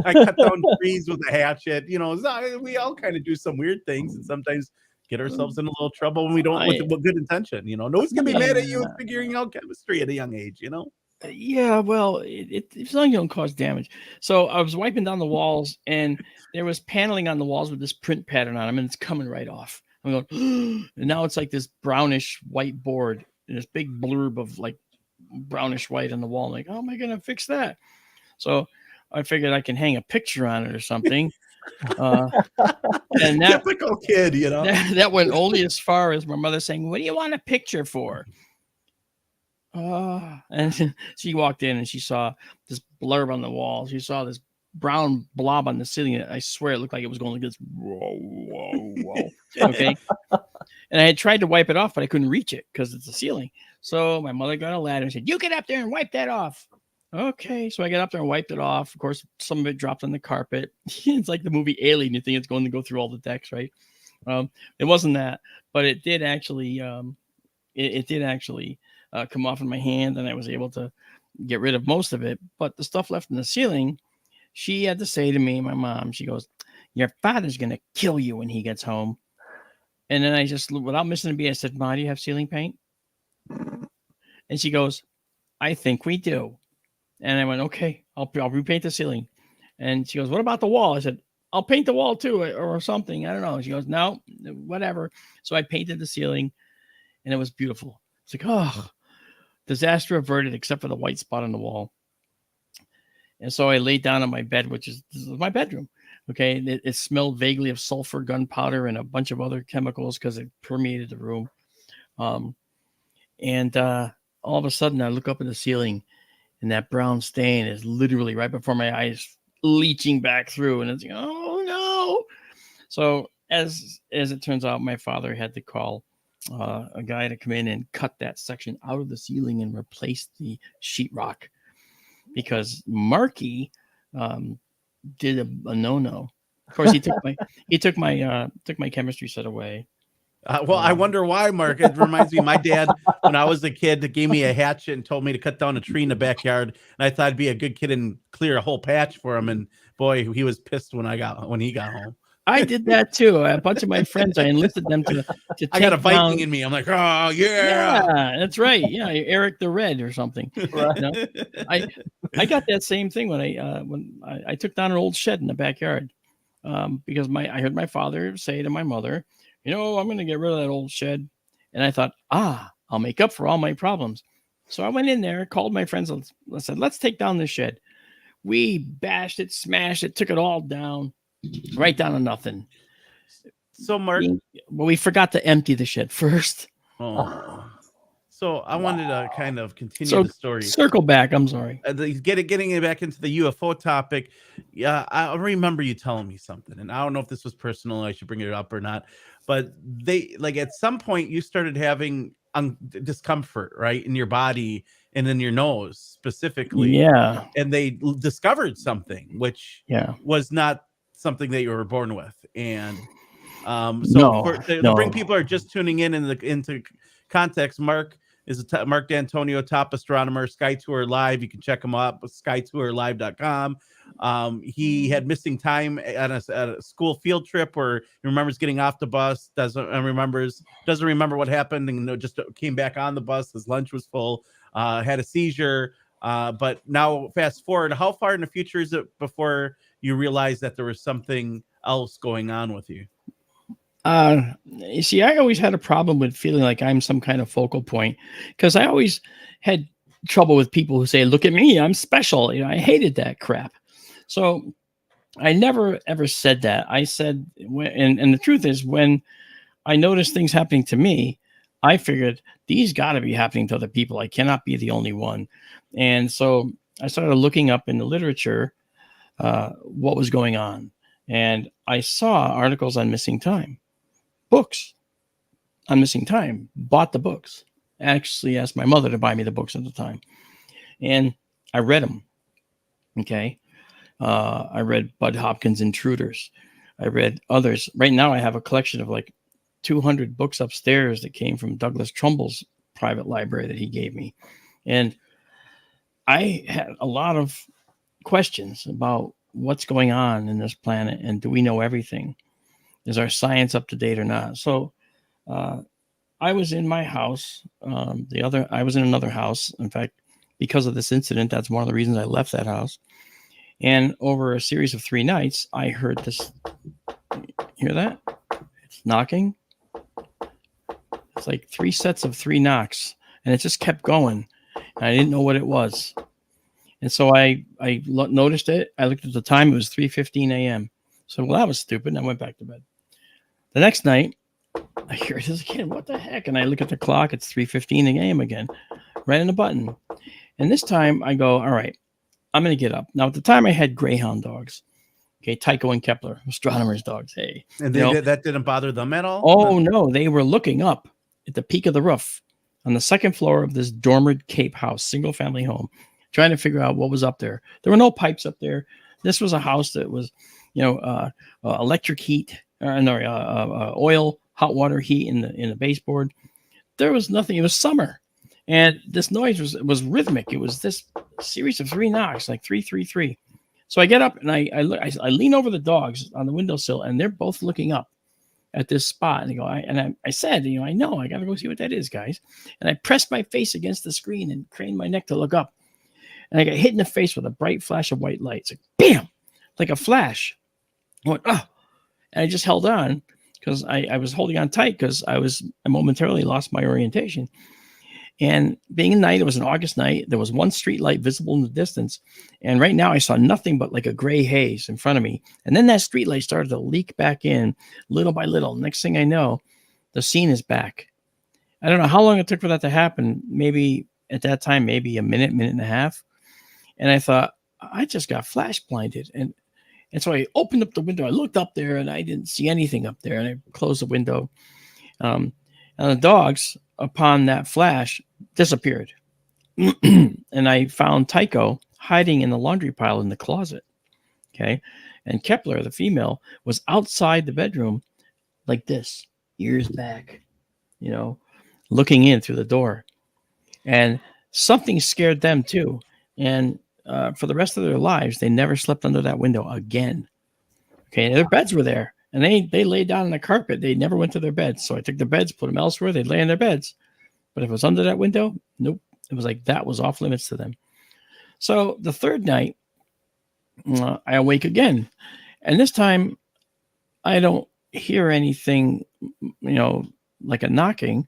I cut down trees with a hatchet. We all kind of do some weird things and sometimes get ourselves in a little trouble when we don't with good intention. No one's gonna be mad at you with figuring out chemistry at a young age, Yeah, well, as long as you don't cause damage. So I was wiping down the walls, and there was paneling on the walls with this print pattern on them, and it's coming right off. I'm going, and now it's like this brownish white board, and this big blurb of like brownish white on the wall. I'm like, how am I gonna fix that? So I figured I can hang a picture on it or something. And that typical kid, that went only as far as my mother saying, "What do you want a picture for?" And she walked in and she saw this blurb on the wall. She saw this brown blob on the ceiling. I swear it looked like it was going like this. Whoa, whoa, whoa. Okay. And I had tried to wipe it off, but I couldn't reach it because it's the ceiling. So my mother got a ladder and said, "You get up there and wipe that off." Okay. So I got up there and wiped it off. Of course, some of it dropped on the carpet. It's like the movie Alien. You think it's going to go through all the decks, right? It wasn't that, but it did actually, come off in my hand, and I was able to get rid of most of it. But the stuff left in the ceiling, she had to say to me, my mom, she goes, "Your father's going to kill you when he gets home." And then I just, without missing a beat, I said, "Ma, do you have ceiling paint?" And she goes, I think we do. And I went, okay, I'll repaint the ceiling. And she goes, what about the wall? I said, I'll paint the wall too, or something. I don't know. She goes, no, whatever. So I painted the ceiling, and it was beautiful. It's like, oh, disaster averted, except for the white spot on the wall. And so I laid down on my bed, which is my bedroom. Okay. It smelled vaguely of sulfur, gunpowder, and a bunch of other chemicals because it permeated the room. And all of a sudden, I look up at the ceiling, and that brown stain is literally right before my eyes, leaching back through. And it's like, oh no. So as it turns out, my father had to call a guy to come in and cut that section out of the ceiling and replace the sheetrock, because Marky did a no-no. Of course, he took my chemistry set away. Well, I wonder why, Mark. It reminds me of my dad when I was a kid, gave me a hatchet and told me to cut down a tree in the backyard. And I thought I'd be a good kid and clear a whole patch for him. And boy, he was pissed when he got home. I did that too. A bunch of my friends, I enlisted them to take I got a Viking down... in me. I'm like, oh yeah, that's right. Yeah, Eric the Red or something. Right. You know? I got that same thing when I took down an old shed in the backyard, because I heard my father say to my mother, I'm going to get rid of that old shed, and I thought, I'll make up for all my problems. So I went in there, called my friends, and I said, let's take down this shed. We bashed it, smashed it, took it all down. Right down to nothing. So, Mark, we forgot to empty the shed first. Oh, so I wanted to kind of continue the story. Circle back. I'm sorry. Getting it back into the UFO topic. Yeah, I remember you telling me something, and I don't know if this was personal. I should bring it up or not. But at some point you started having discomfort, right, in your body and in your nose specifically. Yeah. And they discovered something which was not something that you were born with. And to bring people who are just tuning into context, Mark is Marc D'Antonio, top astronomer, Sky Tour Live. You can check him up at skytourlive.com. He had missing time at a school field trip where he remembers getting off the bus, doesn't remember what happened, and just came back on the bus. His lunch was full, had a seizure. But now fast forward, how far in the future is it before you realize that there was something else going on with you? You see, I always had a problem with feeling like I'm some kind of focal point, because I always had trouble with people who say, look at me, I'm special. I hated that crap. So I never, ever said that. I said, and the truth is, when I noticed things happening to me, I figured these got to be happening to other people. I cannot be the only one. And so I started looking up in the literature what was going on. And I saw articles on missing time, books on missing time, bought the books, actually asked my mother to buy me the books at the time. And I read them. Okay. I read Bud Hopkins' Intruders. I read others. Right now I have a collection of like 200 books upstairs that came from Douglas Trumbull's private library that he gave me. And I had a lot of questions about what's going on in this planet, and do we know everything? Is our science up to date or not? So I was in my house. I was in another house. In fact, because of this incident, that's one of the reasons I left that house. And over a series of 3 nights, I heard this. Hear that? It's knocking. It's like 3 sets of 3 knocks, and it just kept going. And I didn't know what it was. And so I noticed it. I looked at the time. It was 3:15 a.m. So, well, that was stupid. And I went back to bed. The next night, I hear this again. What the heck? And I look at the clock. It's 3:15 a.m. again. Right on the button. And this time I go, all right, I'm going to get up. Now, at the time, I had greyhound dogs. Okay, Tycho and Kepler, astronomers' dogs. Hey. And that didn't bother them at all? Oh, no. They were looking up at the peak of the roof on the second floor of this dormered Cape house, single-family home, trying to figure out what was up there. There were no pipes up there. This was a house that was, electric heat, oil, hot water heat in the baseboard. There was nothing. It was summer, and this noise was rhythmic. It was this series of 3 knocks, like 3, 3, 3. So I get up and I lean over the dogs on the windowsill, and they're both looking up. at this spot. And I said, I know, I got to go see what that is, guys. And I pressed my face against the screen and craned my neck to look up. And I got hit in the face with a bright flash of white light. It's like, bam, like a flash. I went, oh, and I just held on because I was holding on tight because I momentarily lost my orientation. And being night, it was an August night. There was one street light visible in the distance. And right now I saw nothing but like a gray haze in front of me. And then that street light started to leak back in little by little. Next thing I know, the scene is back. I don't know how long it took for that to happen. Maybe at that time, maybe a minute and a half. And I thought, I just got flash blinded. And so I opened up the window. I looked up there and I didn't see anything up there. And I closed the window. And the dogs, upon that flash, disappeared. And I found Tycho hiding in the laundry pile in the closet. Okay. And Kepler, the female, was outside the bedroom like this, ears back, looking in through the door. And something scared them too. And for the rest of their lives, they never slept under that window again. Okay. Their beds were there. And they laid down on the carpet. They never went to their beds. So I took the beds, put them elsewhere. They'd lay in their beds. But if it was under that window, nope. It was like that was off limits to them. So the third night, I awake again. And this time, I don't hear anything, like a knocking.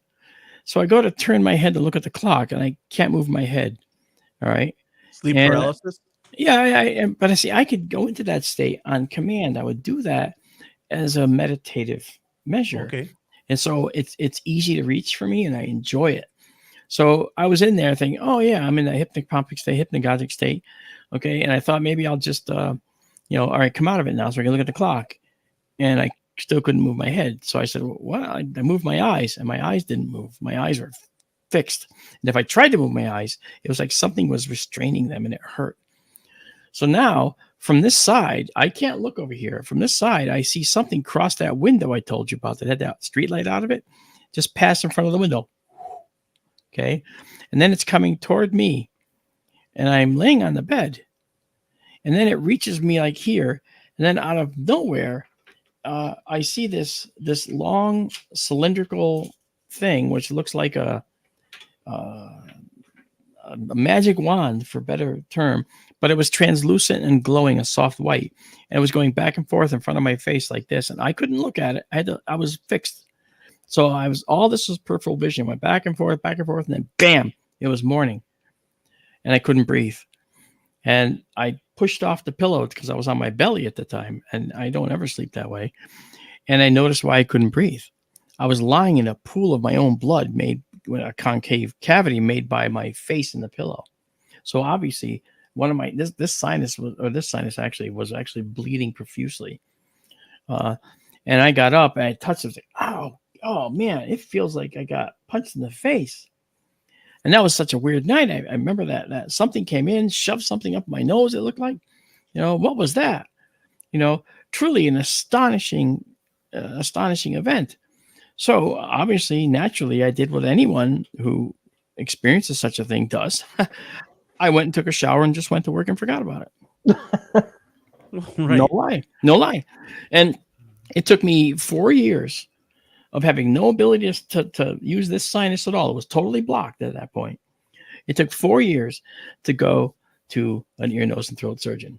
So I go to turn my head to look at the clock, and I can't move my head. All right. Sleep paralysis? Yeah. But I see, I could go into that state on command. I would do that as a meditative measure. Okay. And so it's easy to reach for me and I enjoy it. So I was in there thinking, oh yeah, I'm in a hypnagogic state. Okay. And I thought maybe I'll just, all right, come out of it now so I can look at the clock. And I still couldn't move my head. So I said, well, I moved my eyes and my eyes didn't move. My eyes were fixed. And if I tried to move my eyes, it was like something was restraining them and it hurt. So now from this side, I can't look over here. From this side, I see something cross that window I told you about that had that street light out of it, just pass in front of the window. Okay. And then it's coming toward me and I'm laying on the bed and then it reaches me like here. And then out of nowhere, I see this long cylindrical thing, which looks like a magic wand, for better term, but it was translucent and glowing a soft white. And it was going back and forth in front of my face like this. And I couldn't look at it. I was fixed. So all this was peripheral vision, went back and forth, and then bam, it was morning. And I couldn't breathe. And I pushed off the pillow because I was on my belly at the time. And I don't ever sleep that way. And I noticed why I couldn't breathe. I was lying in a pool of my own blood made with a concave cavity made by my face in the pillow. So obviously one of my, this sinus was actually bleeding profusely. And I got up and I touched it. I was like, oh man, it feels like I got punched in the face. And that was such a weird night. I remember that something came in, shoved something up my nose. It looked like, what was that? Truly an astonishing event. So obviously, naturally, I did what anyone who experiences such a thing does. I went and took a shower and just went to work and forgot about it. Right. No lie. And it took me 4 years of having no ability to use this sinus at all. It was totally blocked at that point. It took 4 years to go to an ear, nose, and throat surgeon.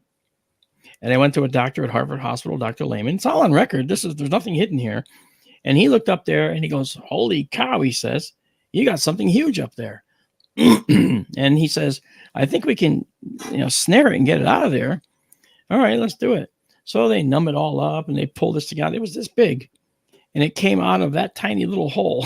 And I went to a doctor at Harvard Hospital, Dr. Lehman. It's all on record. There's nothing hidden here. And he looked up there and he goes, holy cow, he says, you got something huge up there. And he says, I think we can, snare it and get it out of there. All right, let's do it. So they numb it all up and they pull this together. It was this big. And it came out of that tiny little hole,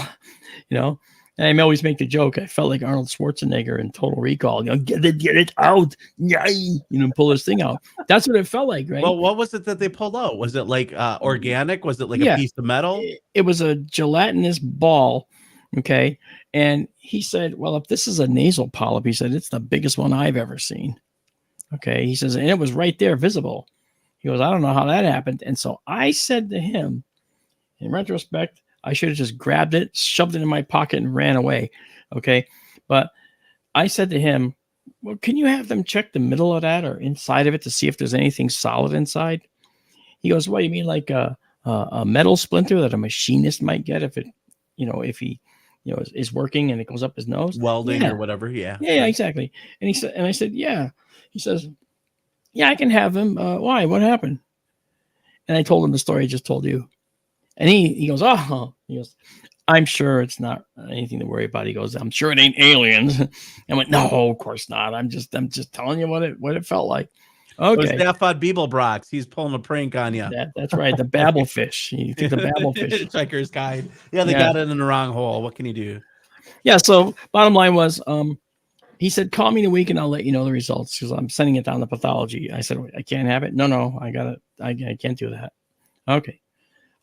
And I always make the joke. I felt like Arnold Schwarzenegger in Total Recall. Get it out. Yay. Pull this thing out. That's what it felt like, right? Well, what was it that they pulled out? Was it like organic? Was it like a piece of metal? It was a gelatinous ball. Okay. And he said, well, if this is a nasal polyp, he said, it's the biggest one I've ever seen. Okay. He says, and it was right there visible. He goes, I don't know how that happened. And so I said to him, in retrospect, I should have just grabbed it, shoved it in my pocket and ran away. Okay. But I said to him, well, can you have them check the middle of that or inside of it to see if there's anything solid inside? He goes, what, you mean like a a metal splinter that a machinist might get if it, if he, is working and it goes up his nose. Welding Yeah. or whatever. Yeah. Yeah, exactly. And I said, yeah. He says, yeah, I can have him. Why? What happened? And I told him the story I just told you. And he goes, oh, he goes, I'm sure it's not anything to worry about. He goes, I'm sure it ain't aliens. I went, no, of course not. I'm just telling you what it felt like. Okay. It was Okay. Stafford Beeblebrox. He's pulling a prank on you. That's right. The babblefish. You think the babblefish. Checkers guide. Yeah, they got it in the wrong hole. What can you do? Yeah. So bottom line was, he said, call me in a week and I'll let you know the results because I'm sending it down to pathology. I said, I can't have it. No, I got it. I can't do that. Okay.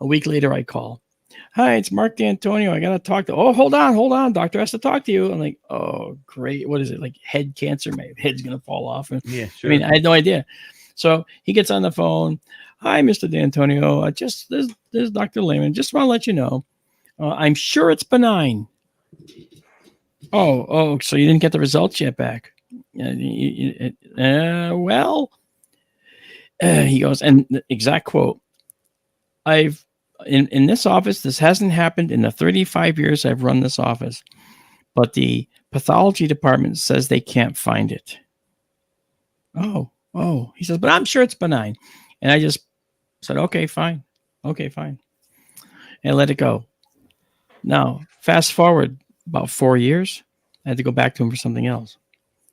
A week later, I call. Hi, it's Marc D'Antonio. I got to talk to. Oh, hold on. Doctor has to talk to you. I'm like, oh, great. What is it? Like head cancer? My head's going to fall off. And, yeah, sure. I mean, I had no idea. So he gets on the phone. Hi, Mr. D'Antonio. This is Dr. Lehman. Just want to let you know, I'm sure it's benign. Oh, so you didn't get the results yet back? Well, he goes, and the exact quote, I've in this office, this hasn't happened in the 35 years I've run this office, but the pathology department says they can't find it. Oh, he says, but I'm sure it's benign. And I just said, okay, fine. And let it go. Now, fast forward about 4 years, I had to go back to him for something else.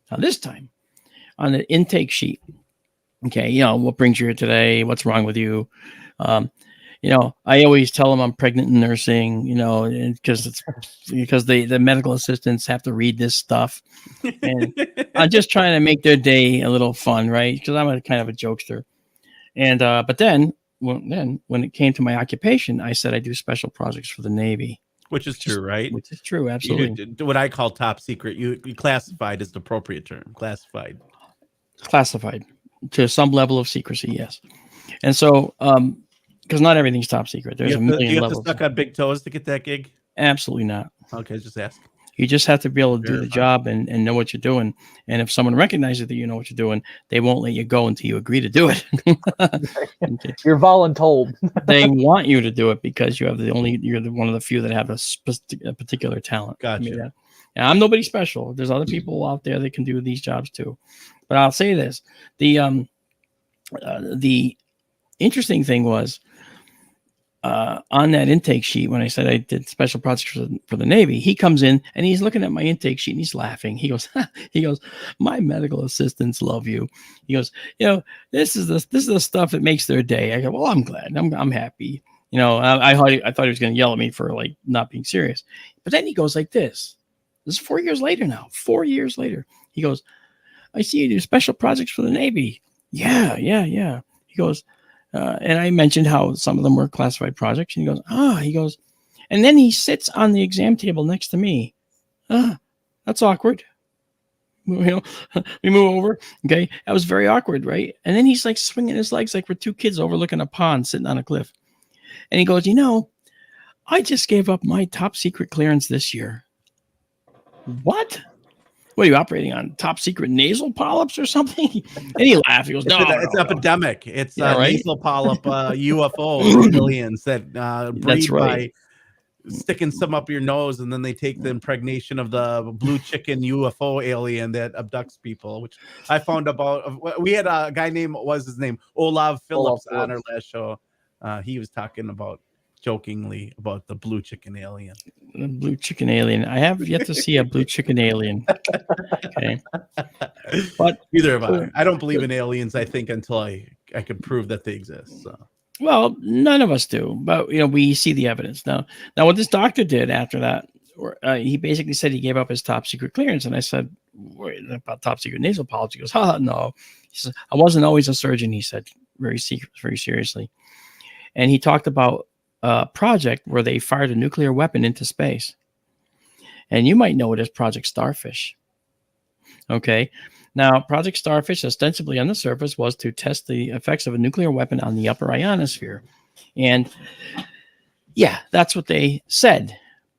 Now, this time on the intake sheet, okay, what brings you here today? What's wrong with you? I always tell them I'm pregnant and nursing, because the medical assistants have to read this stuff. And I'm just trying to make their day a little fun, right? Because I'm a kind of a jokester. And but then when it came to my occupation, I said I do special projects for the Navy. Which is true, right? Which is true, absolutely. You do what I call top secret. You classified is the appropriate term. Classified to some level of secrecy, yes. And so, because not everything's top secret. There's a million levels. You have to suck on big toes to get that gig? Absolutely not. Okay, just ask. You just have to be able to do the job and know what you're doing. And if someone recognizes that you know what you're doing, they won't let you go until you agree to do it. Okay. You're voluntold. They want you to do it because you're one of the few that have a particular talent. Gotcha. Now, I'm nobody special. There's other people out there that can do these jobs too. But I'll say this: the interesting thing was, on that intake sheet, when I said I did special projects for the Navy, he comes in and he's looking at my intake sheet and he's laughing. He goes, my medical assistants love you. He goes, this is the stuff that makes their day. I go, well, I'm glad. I'm happy. I thought he was going to yell at me for like not being serious. But then he goes like this. This is 4 years later now. 4 years later. He goes, I see you do special projects for the Navy. Yeah. He goes, and I mentioned how some of them were classified projects. And he goes, and then he sits on the exam table next to me. That's awkward. We move over. Okay. That was very awkward, right? And then he's like swinging his legs like we're two kids overlooking a pond sitting on a cliff. And he goes, I just gave up my top secret clearance this year. What? What are you operating on? Top secret nasal polyps or something? And he laughed. He goes, "No, it's epidemic. It's right? nasal polyp UFO aliens that breed by sticking some up your nose, and then they take the impregnation of the blue chicken UFO alien that abducts people." Which I found about. We had a guy named Olav Phillips on our last show. He was talking about jokingly about the blue chicken alien. The blue chicken alien. I have yet to see a blue chicken alien. Okay. But either of I don't believe in aliens, I think, until I could prove that they exist. So. Well, none of us do, but we see the evidence. Now what this doctor did after that, he basically said he gave up his top secret clearance. And I said, "Wait, about top secret nasal polyps?" He goes, no. He says, "I wasn't always a surgeon," he said, very seriously. And he talked about a project where they fired a nuclear weapon into space. And you might know it as Project Starfish. Okay. Now, Project Starfish, ostensibly on the surface, was to test the effects of a nuclear weapon on the upper ionosphere. And yeah, that's what they said.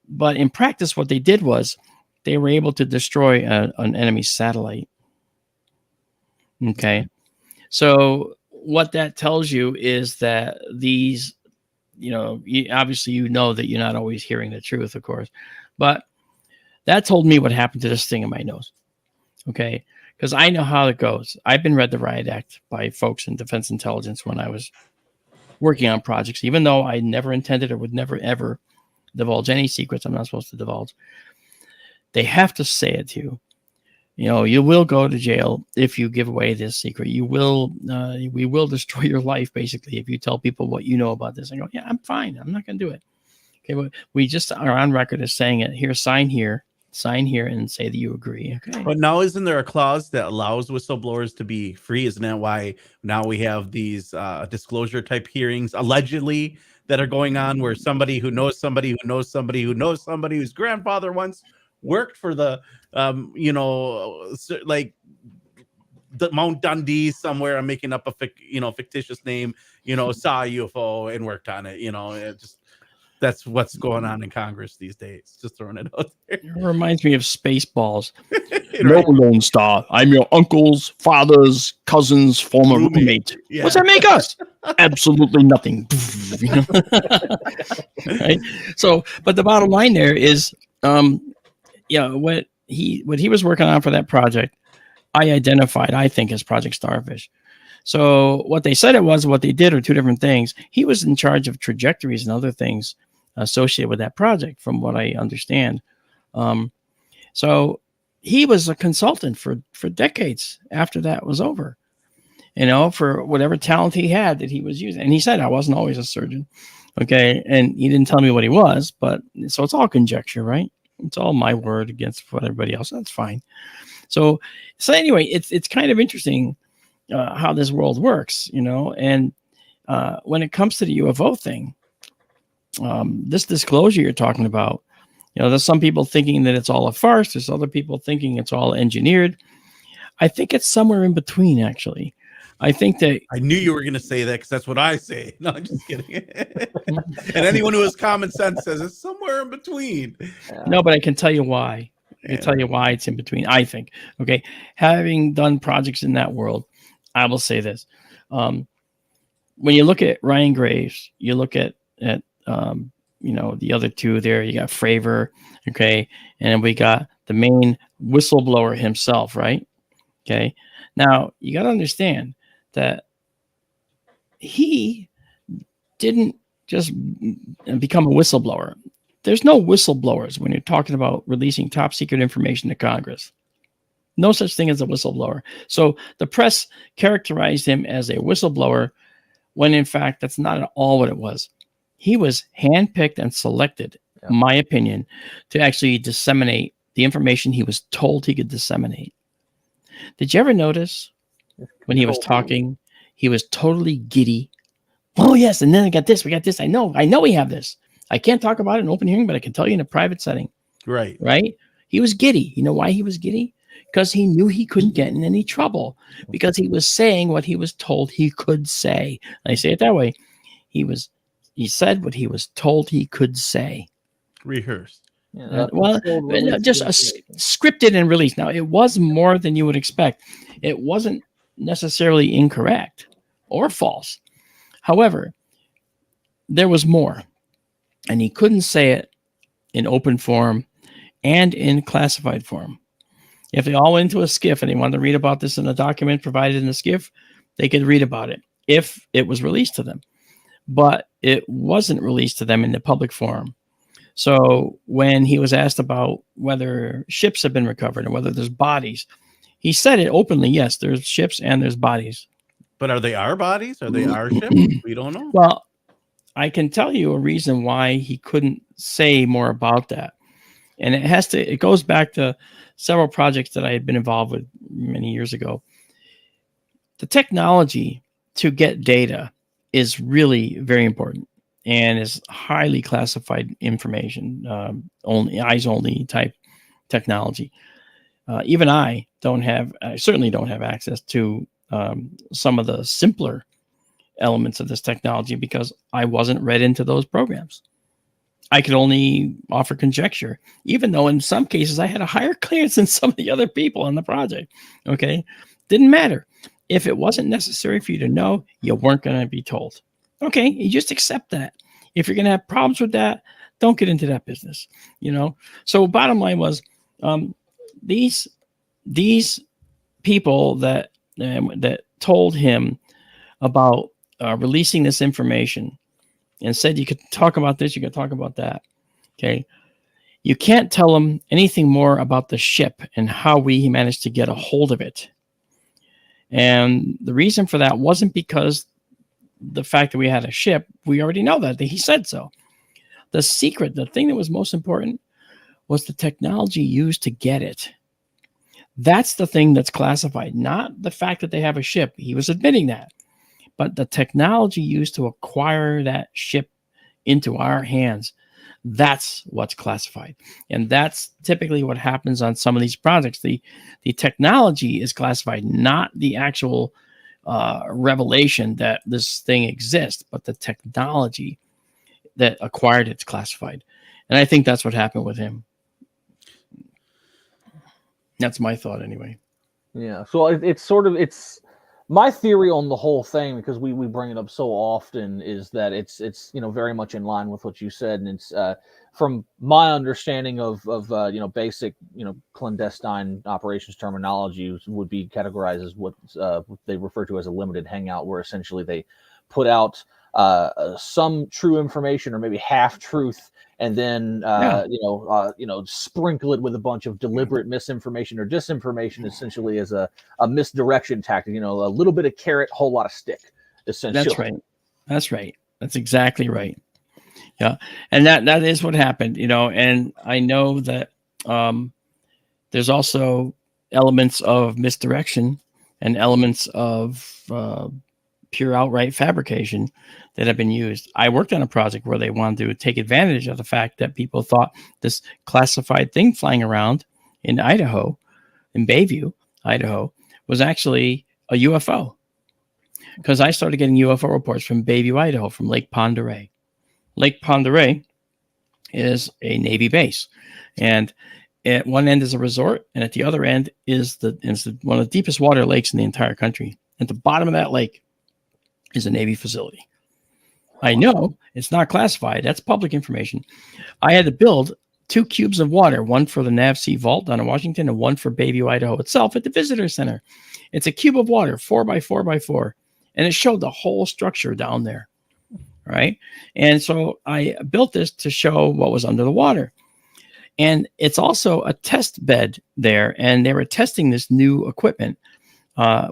But in practice, what they did was they were able to destroy an enemy satellite. Okay. So what that tells you is that these obviously you know that you're not always hearing the truth, of course, but that told me what happened to this thing in my nose. Okay, because I know how it goes. I've been read the riot act by folks in defense intelligence when I was working on projects, even though I never intended or would never ever divulge any secrets I'm not supposed to divulge. They have to say it to you. You will go to jail if you give away this secret. We will destroy your life, basically, if you tell people what you know about this. I go, yeah, I'm fine. I'm not going to do it. Okay, but we just are on record as saying it. Here, sign here, and say that you agree. Okay. But now, isn't there a clause that allows whistleblowers to be free? Isn't that why now we have these disclosure type hearings, allegedly, that are going on, where somebody who knows somebody who knows somebody who knows somebody whose grandfather once worked for the like the Mount Dundee somewhere. I'm making up a fictitious name. Saw a UFO and worked on it. That's what's going on in Congress these days. Just throwing it out there. It reminds me of Spaceballs. No, Lone Star. I'm your uncle's father's cousin's former roommate. Yeah. What's that make us? Absolutely nothing. Right? So, but the bottom line there is, what he was working on for that project, I identified, I think, as Project Starfish. So what they said it was, what they did are two different things. He was in charge of trajectories and other things associated with that project, from what I understand. So he was a consultant for decades after that was over, for whatever talent he had that he was using. And he said, I wasn't always a surgeon. Okay. And he didn't tell me what he was, but so it's all conjecture, right? It's all my word against what everybody else. That's fine. So anyway, it's kind of interesting how this world works, and when it comes to the UFO thing, this disclosure you're talking about, there's some people thinking that it's all a farce. There's other people thinking it's all engineered. I think it's somewhere in between, actually. I think that I knew you were going to say that, because that's what I say. No, I'm just kidding. And anyone who has common sense says it's somewhere in between. No, but I can tell you why. I can tell you why it's in between, I think. Okay. Having done projects in that world, I will say this. When you look at Ryan Graves, you look at the other two there, you got Fravor, okay, and we got the main whistleblower himself, right? Okay. Now, you got to understand that he didn't just become a whistleblower. There's no whistleblowers when you're talking about releasing top secret information to Congress. No such thing as a whistleblower. So the press characterized him as a whistleblower when, in fact, that's not at all what it was. He was handpicked and selected, in my opinion, to actually disseminate the information he was told he could disseminate. Did you ever notice when he was talking, he was totally giddy? Oh, yes, and then we got this. I know we have this. I can't talk about it in open hearing, but I can tell you in a private setting. Right. He was giddy. You know why he was giddy? Because he knew he couldn't get in any trouble, because he was saying what he was told he could say. And I say it that way. He said what he was told he could say. Rehearsed. Just scripted and released. Now, it was more than you would expect. It wasn't necessarily incorrect or false. However, there was more, and he couldn't say it in open form and in classified form. If they all went into a skiff and they wanted to read about this in a document provided in the skiff, they could read about it if it was released to them. But it wasn't released to them in the public forum. So when he was asked about whether ships have been recovered and whether there's bodies, he said it openly. Yes, there's ships and there's bodies. But are they our bodies? Are they our ships? We don't know. Well, I can tell you a reason why he couldn't say more about that. And it goes back to several projects that I had been involved with many years ago. The technology to get data is really very important and is highly classified information, eyes only type technology. Even I certainly don't have access to some of the simpler elements of this technology because I wasn't read into those programs. I could only offer conjecture, even though in some cases I had a higher clearance than some of the other people on the project. Okay. Didn't matter. If it wasn't necessary for you to know, you weren't going to be told. Okay. You just accept that. If you're going to have problems with that, don't get into that business, you know? So bottom line was, these people that told him about releasing this information and said you could talk about this, you could talk about that. Okay. You can't tell them anything more about the ship and how we managed to get a hold of it. And the reason for that wasn't because the fact that we had a ship. We already know that he said so. The secret, the thing that was most important, was the technology used to get it. That's the thing that's classified, not the fact that they have a ship. He was admitting that. But the technology used to acquire that ship into our hands, that's what's classified. And that's typically what happens on some of these projects. The technology is classified, not the actual revelation that this thing exists, but the technology that acquired it's classified. And I think that's what happened with him. That's my thought anyway. Yeah. So it's my theory on the whole thing, because we bring it up so often, is that it's very much in line with what you said. And it's from my understanding of basic, clandestine operations terminology would be categorized as what they refer to as a limited hangout, where essentially they put out some true information or maybe half truth, and then sprinkle it with a bunch of deliberate misinformation or disinformation, essentially as a misdirection tactic. A little bit of carrot, whole lot of stick. Essentially, That's right. That's exactly right. Yeah, and that is what happened. And I know that there's also elements of misdirection and elements of pure outright fabrication that have been used. I worked on a project where they wanted to take advantage of the fact that people thought this classified thing flying around in Idaho, in Bayview, Idaho, was actually a UFO. Because I started getting UFO reports from Bayview, Idaho, from Lake Pend Oreille. Lake Pend Oreille is a Navy base. And at one end is a resort, and at the other end is one of the deepest water lakes in the entire country. At the bottom of that lake is a Navy facility. I know it's not classified. That's public information. I had to build 2 cubes of water, one for the NAVC vault down in Washington and one for Bayview, Idaho itself at the visitor center. It's a cube of water, 4 by 4 by 4. And it showed the whole structure down there. Right. And so I built this to show what was under the water. And it's also a test bed there. And they were testing this new equipment,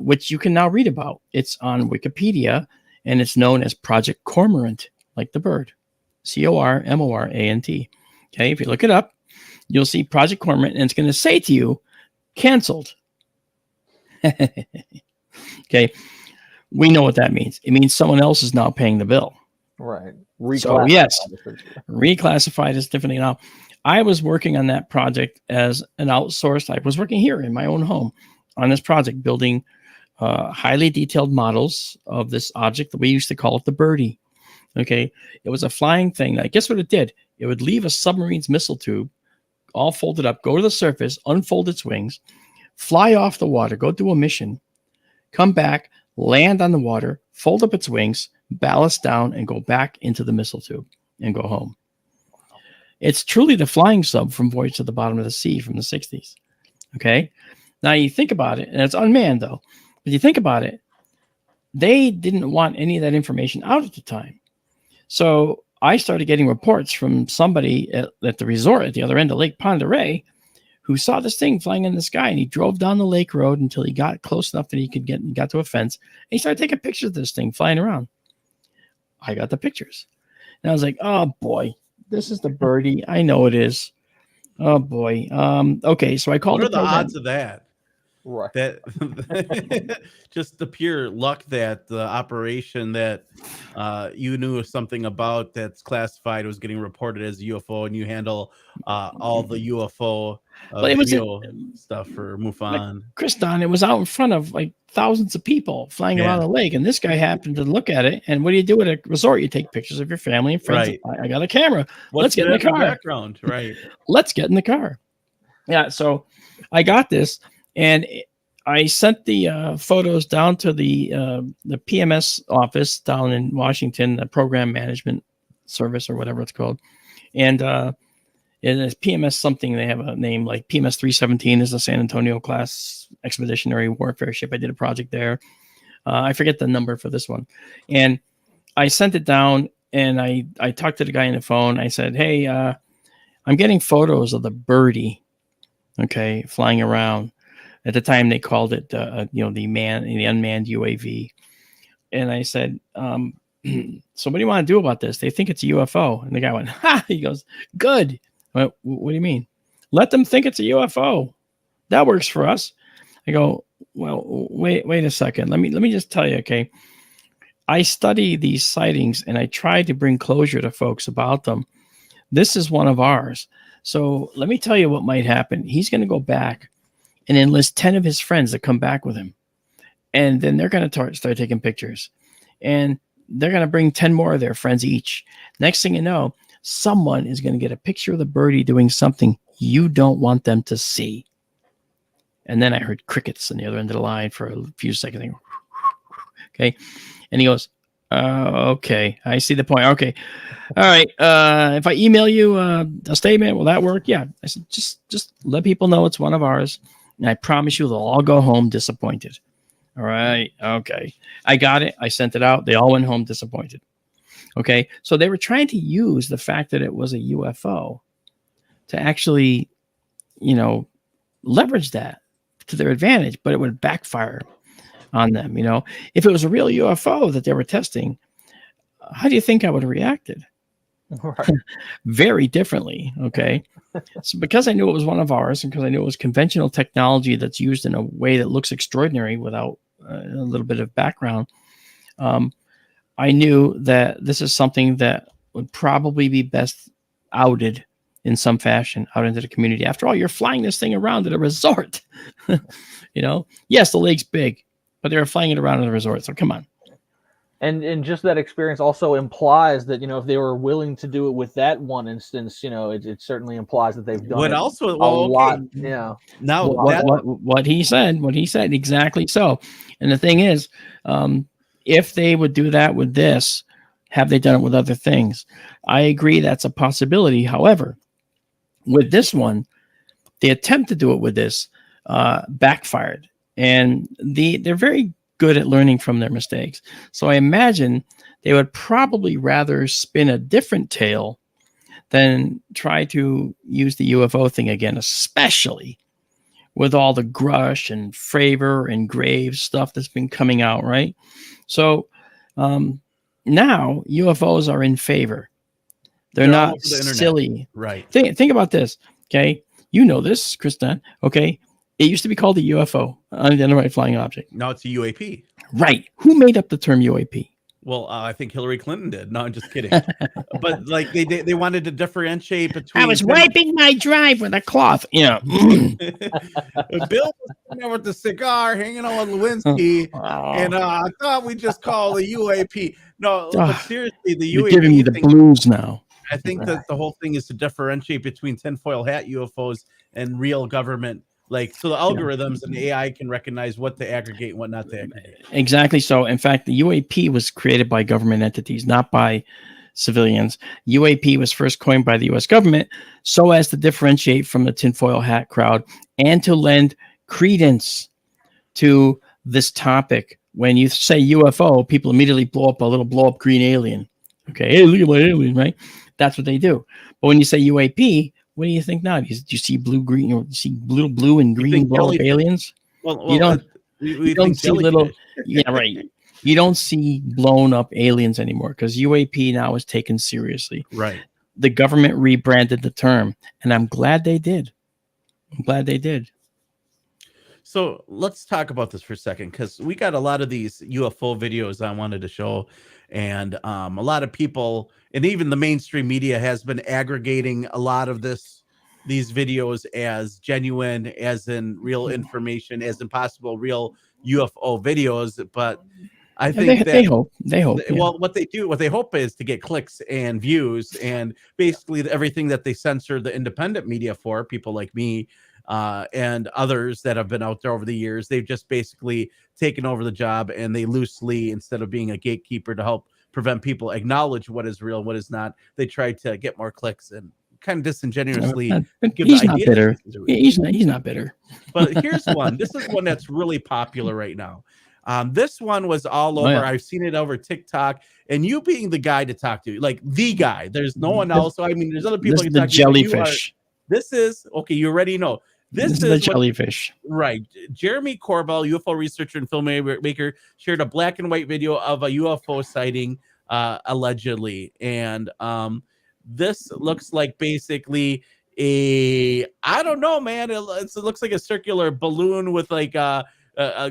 which you can now read about. It's on Wikipedia, and it's known as Project Cormorant, like the bird, Cormorant. Okay, if you look it up, you'll see Project Cormorant, and it's going to say to you, canceled. Okay, we know what that means. It means someone else is now paying the bill. Right. So yes, reclassified is differently now. I was working on that project as an outsourced. I was working here in my own home on this project, building highly detailed models of this object that we used to call it the birdie. Okay. It was a flying thing. Now, guess what it did? It would leave a submarine's missile tube all folded up, go to the surface, unfold its wings, fly off the water, go do a mission, come back, land on the water, fold up its wings, ballast down, and go back into the missile tube and go home. It's truly the flying sub from Voyage to the Bottom of the Sea from the 60s. Okay. Now you think about it, and it's unmanned though. But you think about it, they didn't want any of that information out at the time. So I started getting reports from somebody at the resort at the other end of Lake Pend Oreille who saw this thing flying in the sky, and he drove down the lake road until he got close enough that he got to a fence, and he started taking pictures of this thing flying around. I got the pictures. And I was like, oh boy, this is the birdie. I know it is. Oh boy. Okay, so I called. What are the odds of that? Right. That just the pure luck that the operation that you knew something about that's classified was getting reported as a UFO, and you handle all the UFO stuff for MUFON. Chris Don, it was out in front of like thousands of people flying around the lake, and this guy happened to look at it. And what do you do at a resort? You take pictures of your family and friends. Right. I got a camera. Let's get in the car. Background, right? Let's get in the car. Yeah. So I got this. And I sent the photos down to the PMS office down in Washington, the program management service or whatever it's called. And it is PMS something. They have a name like PMS 317 is a San Antonio class expeditionary warfare ship. I did a project there. I forget the number for this one. And I sent it down and I talked to the guy on the phone. I said, hey, I'm getting photos of the birdie, okay, flying around. At the time, they called it, the unmanned UAV. And I said, so what do you want to do about this? They think it's a UFO. And the guy went, ha! He goes, good. I went, what do you mean? Let them think it's a UFO. That works for us. I go, well, wait a second. Let me just tell you, okay? I study these sightings and I try to bring closure to folks about them. This is one of ours. So let me tell you what might happen. He's going to go back and enlist 10 of his friends to come back with him. And then they're going to start taking pictures. And they're going to bring 10 more of their friends each. Next thing you know, someone is going to get a picture of the birdie doing something you don't want them to see. And then I heard crickets on the other end of the line for a few seconds. Okay. And he goes, okay, I see the point. Okay. All right. If I email you a statement, will that work? Yeah. I said, just let people know it's one of ours. And I promise you they'll all go home disappointed. All right. Okay. I got it. I sent it out. They all went home disappointed. Okay. So they were trying to use the fact that it was a UFO to actually, leverage that to their advantage, but it would backfire on them. If it was a real UFO that they were testing, how do you think I would have reacted? Right. Very differently. Okay. So because I knew it was one of ours and because I knew it was conventional technology that's used in a way that looks extraordinary without a little bit of background, I knew that this is something that would probably be best outed in some fashion out into the community. After all, you're flying this thing around at a resort. Yes, the lake's big, but they were flying it around at a resort. So come on. And just that experience also implies that, if they were willing to do it with that one instance, it certainly implies that they've done a lot. Yeah. Now what he said exactly so. And the thing is, if they would do that with this, have they done it with other things? I agree that's a possibility. However, with this one, the attempt to do it with this backfired, and they're very good at learning from their mistakes. So I imagine they would probably rather spin a different tale than try to use the UFO thing again, especially with all the Grush and Fravor and Graves stuff that's been coming out, right? So now UFOs are in favor. They're not silly. Right. Think about this, okay? You know this, Kristen, okay? It used to be called a UFO, unidentified flying object. Now it's a UAP. Right. Who made up the term UAP? Well, I think Hillary Clinton did. No, I'm just kidding. But like they wanted to differentiate between. I was wiping my drive with a cloth. Bill was sitting there with the cigar, hanging out with Lewinsky, and I thought we just call the UAP. No, but seriously, the You're UAP giving me the blues now. I think that the whole thing is to differentiate between tinfoil hat UFOs and real government. So the algorithms and the AI can recognize what to aggregate and what not to aggregate. Exactly. So, in fact, the UAP was created by government entities, not by civilians. UAP was first coined by the U.S. government so as to differentiate from the tinfoil hat crowd and to lend credence to this topic. When you say UFO, people immediately blow up green alien. Okay, hey, look at my alien, right? That's what they do. But when you say UAP, what do you think now? Do you see blue, green, or you see blue and green blow up aliens? Well, you don't. We you don't see little. Yeah, right. You don't see blown up aliens anymore because UAP now is taken seriously. Right. The government rebranded the term, and I'm glad they did. So let's talk about this for a second, because we got a lot of these UFO videos I wanted to show, and a lot of people, and even the mainstream media, has been aggregating a lot of these videos as genuine, as in real information, as in possible real UFO videos. But I think they hope. Well, what they hope is to get clicks and views, and basically everything that they censor the independent media for, people like me and others that have been out there over the years. They've just basically taken over the job, and they loosely, instead of being a gatekeeper to help prevent people acknowledge what is real and what is not. They try to get more clicks and kind of disingenuously give He's the not idea that bitter. this is real. He's not bitter. But here's one. This is one that's really popular right now. This one was all Oh, over. yeah. I've seen it over TikTok. And you being the guy to talk to, like the guy. There's no one else. So I mean, there's other people This you is can the talk to. But you are, jellyfish. this is okay. You already know. This is the is what, jellyfish. right. Jeremy Corbell, UFO researcher and filmmaker, shared a black and white video of a UFO sighting, allegedly, and this looks like basically I don't know, man. It looks like a circular balloon with like a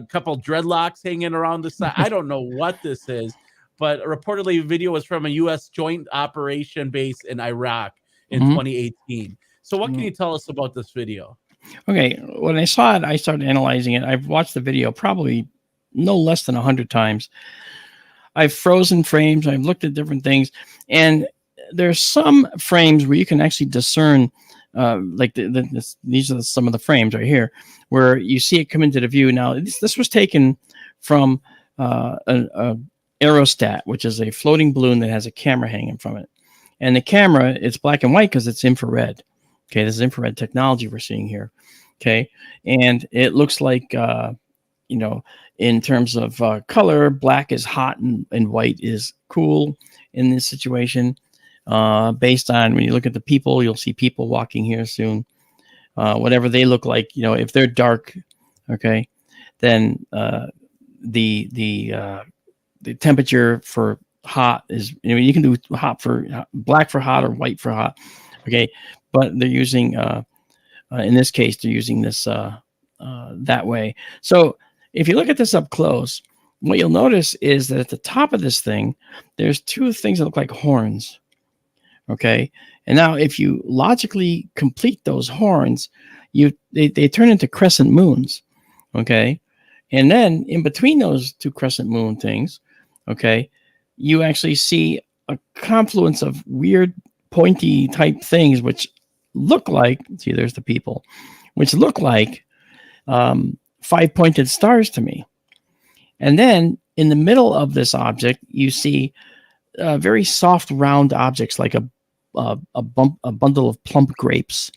couple dreadlocks hanging around the side. I don't know what this is, but reportedly, the video was from a U.S. joint operation base in Iraq in 2018. So, what can you tell us about this video? Okay, when I saw it, I started analyzing it. I've watched the video probably no less than 100 times. I've frozen frames. I've looked at different things, and there's some frames where you can actually discern, like these are some of the frames right here, where you see it come into the view. Now, this was taken from an aerostat, which is a floating balloon that has a camera hanging from it. And the camera, it's black and white because it's infrared. Okay, this is infrared technology we're seeing here. Okay, and it looks like, you know, in terms of color, black is hot and white is cool in this situation. Based on when you look at the people, you'll see people walking here soon. Whatever they look like, you know, if they're dark, okay, then the temperature for hot is, you know, you can do hot for black for hot or white for hot, okay, but they're using in this case they're using this that way. So if you look at this up close, what you'll notice is that at the top of this thing there's two things that look like horns. Okay, and now if you logically complete those horns, they turn into crescent moons. Okay, and then in between those two crescent moon things, okay, you actually see a confluence of weird pointy type things which look like, see, there's the people, which look like 5-pointed stars to me. And then in the middle of this object, you see very soft round objects like a bundle of plump grapes.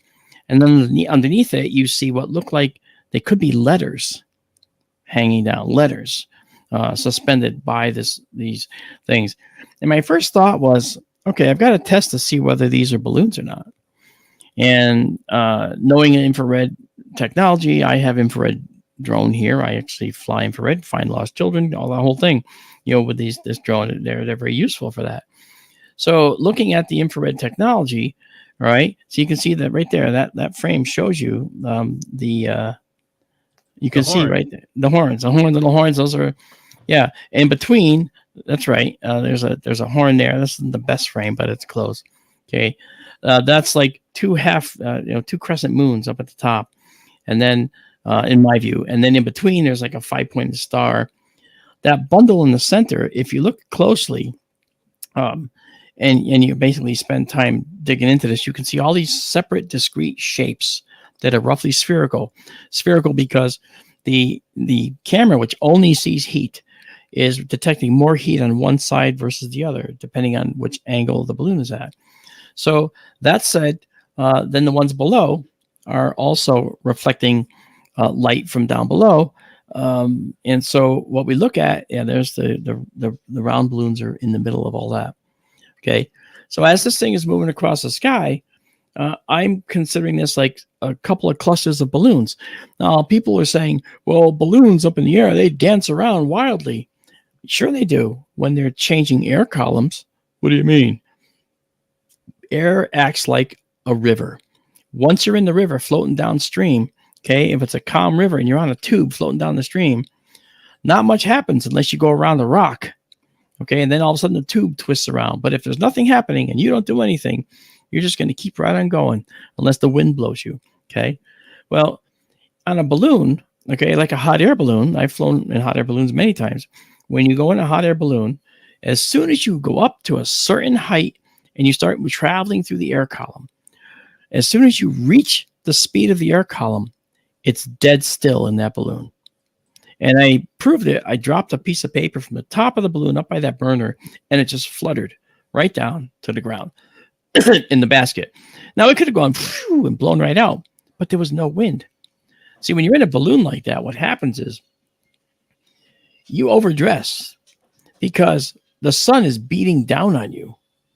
And then underneath it, you see what look like they could be letters hanging down, letters suspended by these things. And my first thought was, okay, I've got to test to see whether these are balloons or not. And knowing infrared technology, I have infrared drone here. I actually fly infrared, find lost children, all that whole thing, you know, with this drone. They're very useful for that. So looking at the infrared technology, right? So you can see that right there, that frame shows you you can see right there, the little horns. Those are, yeah. In between, that's right. There's a horn there. This is the best frame, but it's close. Okay, that's like two crescent moons up at the top, and then in my view, and then in between there's like a 5-pointed star. That bundle in the center, if you look closely, and you basically spend time digging into this, you can see all these separate, discrete shapes that are roughly spherical. Spherical because the camera, which only sees heat, is detecting more heat on one side versus the other, depending on which angle the balloon is at. So that said, then the ones below are also reflecting light from down below. And so what we look at, there's the round balloons are in the middle of all that. Okay, so as this thing is moving across the sky, I'm considering this like a couple of clusters of balloons. Now, people are saying, well, balloons up in the air, they dance around wildly. Sure they do when they're changing air columns. What do you mean? Air acts like a river. Once you're in the river floating downstream, okay, if it's a calm river and you're on a tube floating down the stream, not much happens unless you go around the rock. Okay, and then all of a sudden the tube twists around. But if there's nothing happening and you don't do anything, you're just going to keep right on going unless the wind blows you. Okay, well, on a balloon, okay, like a hot air balloon, I've flown in hot air balloons many times. When you go in a hot air balloon, as soon as you go up to a certain height and you start traveling through the air column, as soon as you reach the speed of the air column, it's dead still in that balloon. And I proved it. I dropped a piece of paper from the top of the balloon up by that burner, and it just fluttered right down to the ground in the basket. Now, it could have gone and blown right out, but there was no wind. See, when you're in a balloon like that, what happens is you overdress because the sun is beating down on you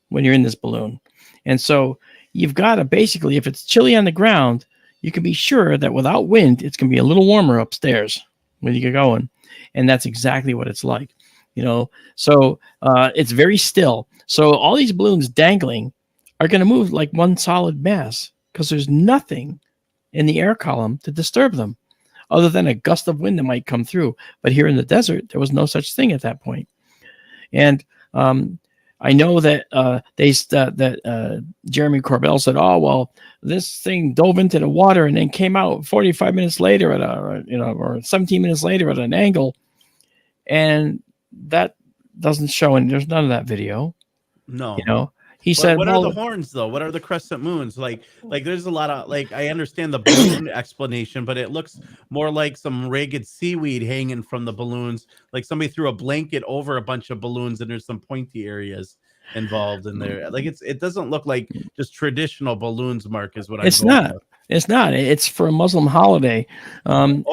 when you're in this balloon. And so you've got to basically, if it's chilly on the ground, you can be sure that without wind, it's going to be a little warmer upstairs when you get going. And that's exactly what it's like, So it's very still. So all these balloons dangling are going to move like one solid mass because there's nothing in the air column to disturb them other than a gust of wind that might come through. But here in the desert, there was no such thing at that point. And I know that Jeremy Corbell said, "Oh well, this thing dove into the water and then came out 45 minutes later or 17 minutes later at an angle," and that doesn't show. And there's none of that video. No. He said, "What are the horns, though? What are the crescent moons? Like there's a lot of I understand the balloon explanation, but it looks more like some ragged seaweed hanging from the balloons. Like somebody threw a blanket over a bunch of balloons, and there's some pointy areas involved in there. Like it doesn't look like just traditional balloons. Mark is what I'm. It's not. With. It's not. It's for a Muslim holiday, and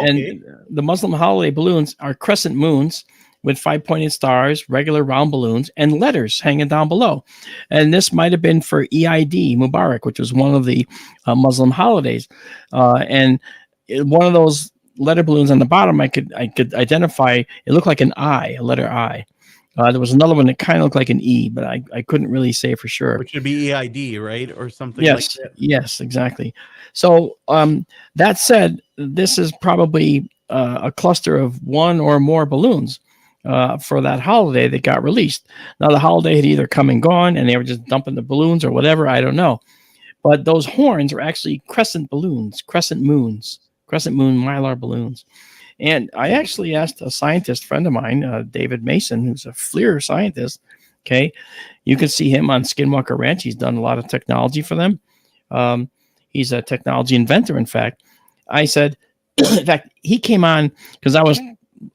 the Muslim holiday balloons are crescent moons with 5-pointed stars, regular round balloons, and letters hanging down below. And this might have been for Eid Mubarak, which was one of the Muslim holidays. And one of those letter balloons on the bottom, I could identify. It looked like an I, a letter I. There was another one that kind of looked like an E, but I couldn't really say for sure. Which should be EID, right? Or something like that. Yes, exactly. So that said, this is probably a cluster of one or more balloons for that holiday that got released. Now, the holiday had either come and gone, and they were just dumping the balloons or whatever. I don't know. But those horns are actually crescent balloons, crescent moon mylar balloons. And I actually asked a scientist friend of mine, David Mason, who's a FLIR scientist. Okay. You can see him on Skinwalker Ranch. He's done a lot of technology for them. He's a technology inventor, in fact. I said, in fact, he came on because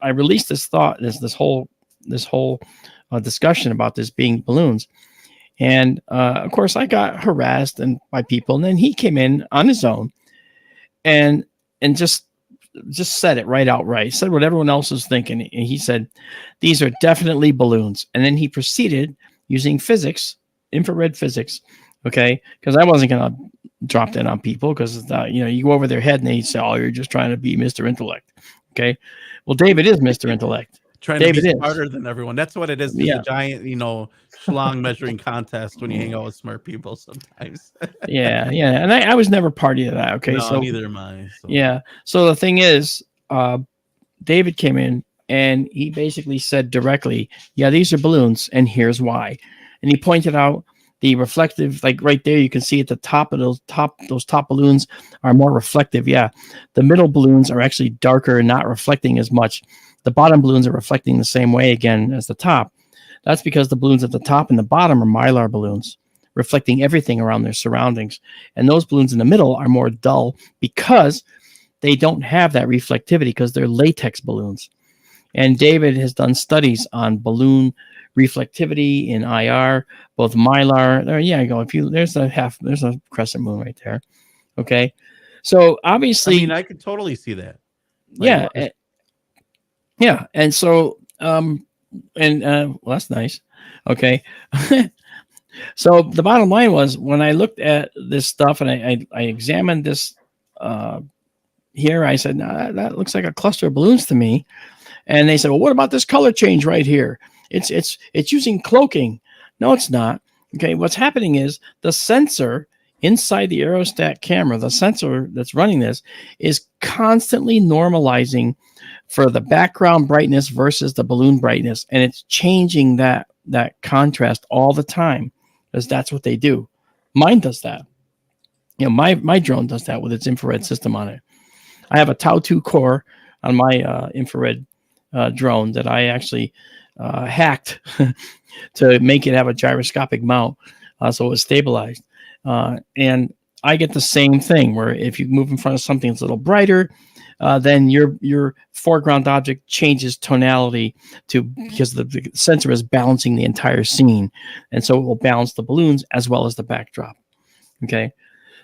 I released this thought, this whole discussion about this being balloons. And of course, I got harassed by people. And then he came in on his own and just said it right outright. Said what everyone else was thinking. And he said, "These are definitely balloons." And then he proceeded using physics, infrared physics. Okay, because I wasn't going to drop that on people because you go over their head and they say, "Oh, you're just trying to be Mr. Intellect." Okay, well, David is Mr. Intellect. Trying to be smarter than everyone. That's what it is. It's a giant, schlong measuring contest when you hang out with smart people sometimes. yeah. And I was never party to that. Okay. No, so neither am I. So. Yeah. So the thing is, David came in and he basically said directly, "Yeah, these are balloons, and here's why." And he pointed out the reflective, like right there, you can see at the top of those top balloons are more reflective. Yeah. The middle balloons are actually darker and not reflecting as much. The bottom balloons are reflecting the same way again as the top. That's because the balloons at the top and the bottom are mylar balloons, reflecting everything around their surroundings. And those balloons in the middle are more dull because they don't have that reflectivity because they're latex balloons. And David has done studies on balloon reflectivity in IR, both mylar. There's a crescent moon right there. Okay. So obviously, I could totally see that. Yeah. And so, well, that's nice. Okay. So the bottom line was when I looked at this stuff and I examined this here, I said, "No, that looks like a cluster of balloons to me." And they said, "Well, what about this color change right here? It's using cloaking." No, it's not. Okay. What's happening is the sensor inside the aerostat camera, the sensor that's running this, is constantly normalizing for the background brightness versus the balloon brightness. And it's changing that contrast all the time because that's what they do. Mine does that. My drone does that with its infrared system on it. I have a Tau 2 core on my infrared drone that I actually hacked to make it have a gyroscopic mount so it was stabilized. And I get the same thing where if you move in front of something that's a little brighter, then your foreground object changes tonality because the sensor is balancing the entire scene, and so it will balance the balloons as well as the backdrop. Okay,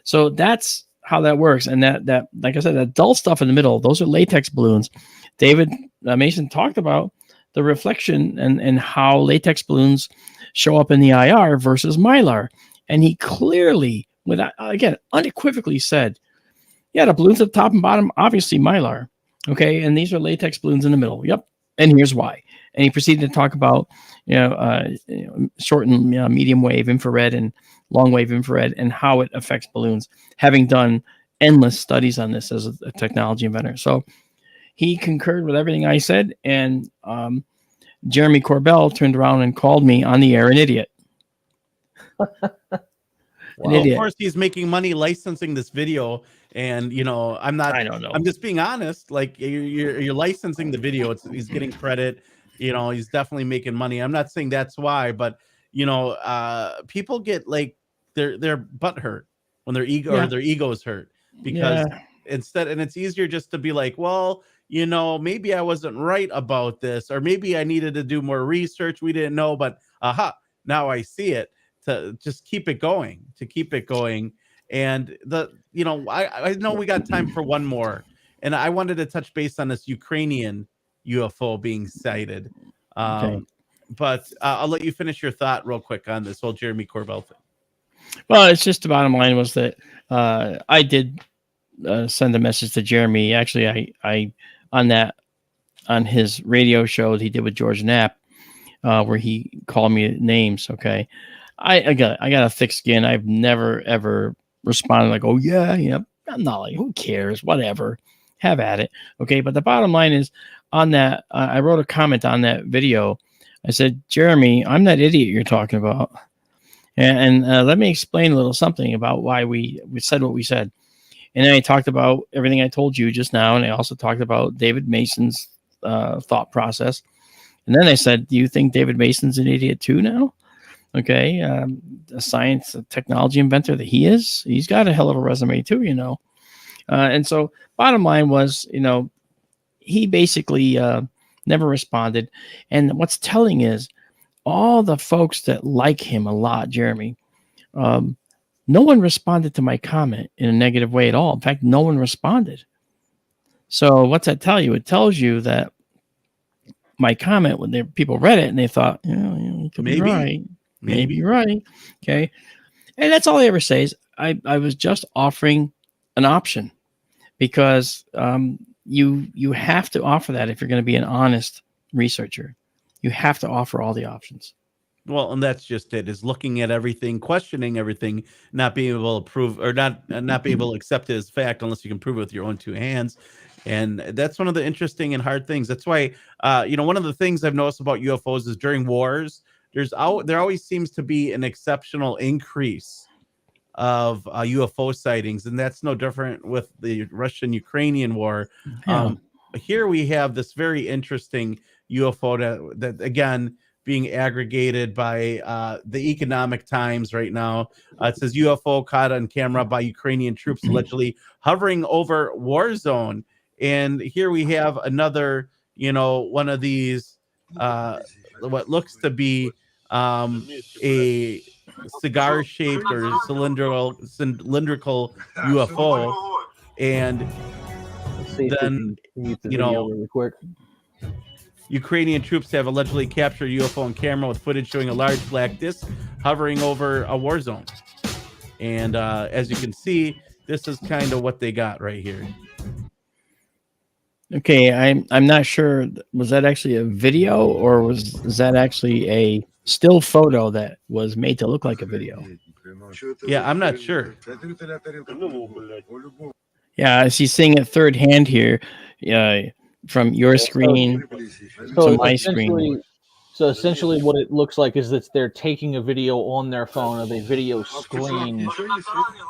so that's how that works. And that like I said, that dull stuff in the middle, those are latex balloons. David Mason talked about the reflection and how latex balloons show up in the IR versus Mylar, and he clearly, without again unequivocally said, yeah, the balloons at the top and bottom, obviously Mylar. Okay. And these are latex balloons in the middle. Yep. And here's why. And he proceeded to talk about, short and medium wave infrared and long wave infrared and how it affects balloons, having done endless studies on this as a technology inventor. So he concurred with everything I said. And Jeremy Corbell turned around and called me on the air an idiot. Well, of course, he's making money licensing this video, and I'm not. I don't know. I'm just being honest. Like you're licensing the video. He's getting credit. He's definitely making money. I'm not saying that's why, but people get like their butt hurt when their ego or their egos hurt because instead, and it's easier just to be like, well, maybe I wasn't right about this, or maybe I needed to do more research. We didn't know, but now I see it. To just keep it going, and I know we got time for one more, and I wanted to touch base on this Ukrainian UFO being sighted, but I'll let you finish your thought real quick on this whole Jeremy Corbell thing. Well, it's just the bottom line was that I did send a message to Jeremy. Actually, I on his radio show that he did with George Knapp, where he called me names. Okay. I got a thick skin. I've never ever responded like, oh yeah, I'm not like, who cares, whatever, have at it. Okay, but the bottom line is on that, I wrote a comment on that video. I said, Jeremy, I'm that idiot you're talking about, and let me explain a little something about why we said what we said. And then I talked about everything I told you just now, and I also talked about David Mason's thought process. And then I said, do you think David Mason's an idiot too now? Okay, a science, a technology inventor that he is, he's got a hell of a resume too, and so bottom line was, he basically never responded. And what's telling is all the folks that like him a lot, Jeremy, no one responded to my comment in a negative way at all. In fact, no one responded. So what's that tell you? It tells you that my comment, when people read it and they thought, you could be right. Maybe you're right. Okay. And that's all I ever say is I was just offering an option, because you have to offer that if you're going to be an honest researcher. You have to offer all the options. Well, and that's just it, is looking at everything, questioning everything, not being able to prove or not being able to accept it as fact unless you can prove it with your own two hands. And that's one of the interesting and hard things. That's why, one of the things I've noticed about UFOs is during wars, there always seems to be an exceptional increase of UFO sightings, and that's no different with the Russian-Ukrainian war. Here we have this very interesting UFO that again being aggregated by the Economic Times right now. It says UFO caught on camera by Ukrainian troops allegedly hovering over war zone, and here we have another, one of these what looks to be a cigar-shaped or cylindrical UFO, and then really quick. Ukrainian troops have allegedly captured a UFO on camera with footage showing a large black disc hovering over a war zone. And as you can see, this is kind of what they got right here. Okay, I'm not sure. Was that actually a video, or was that actually a still photo that was made to look like a video? Yeah, I'm not sure. Yeah, I see seeing it third hand here, from your screen to my screen. So essentially what it looks like is that they're taking a video on their phone of a video screen.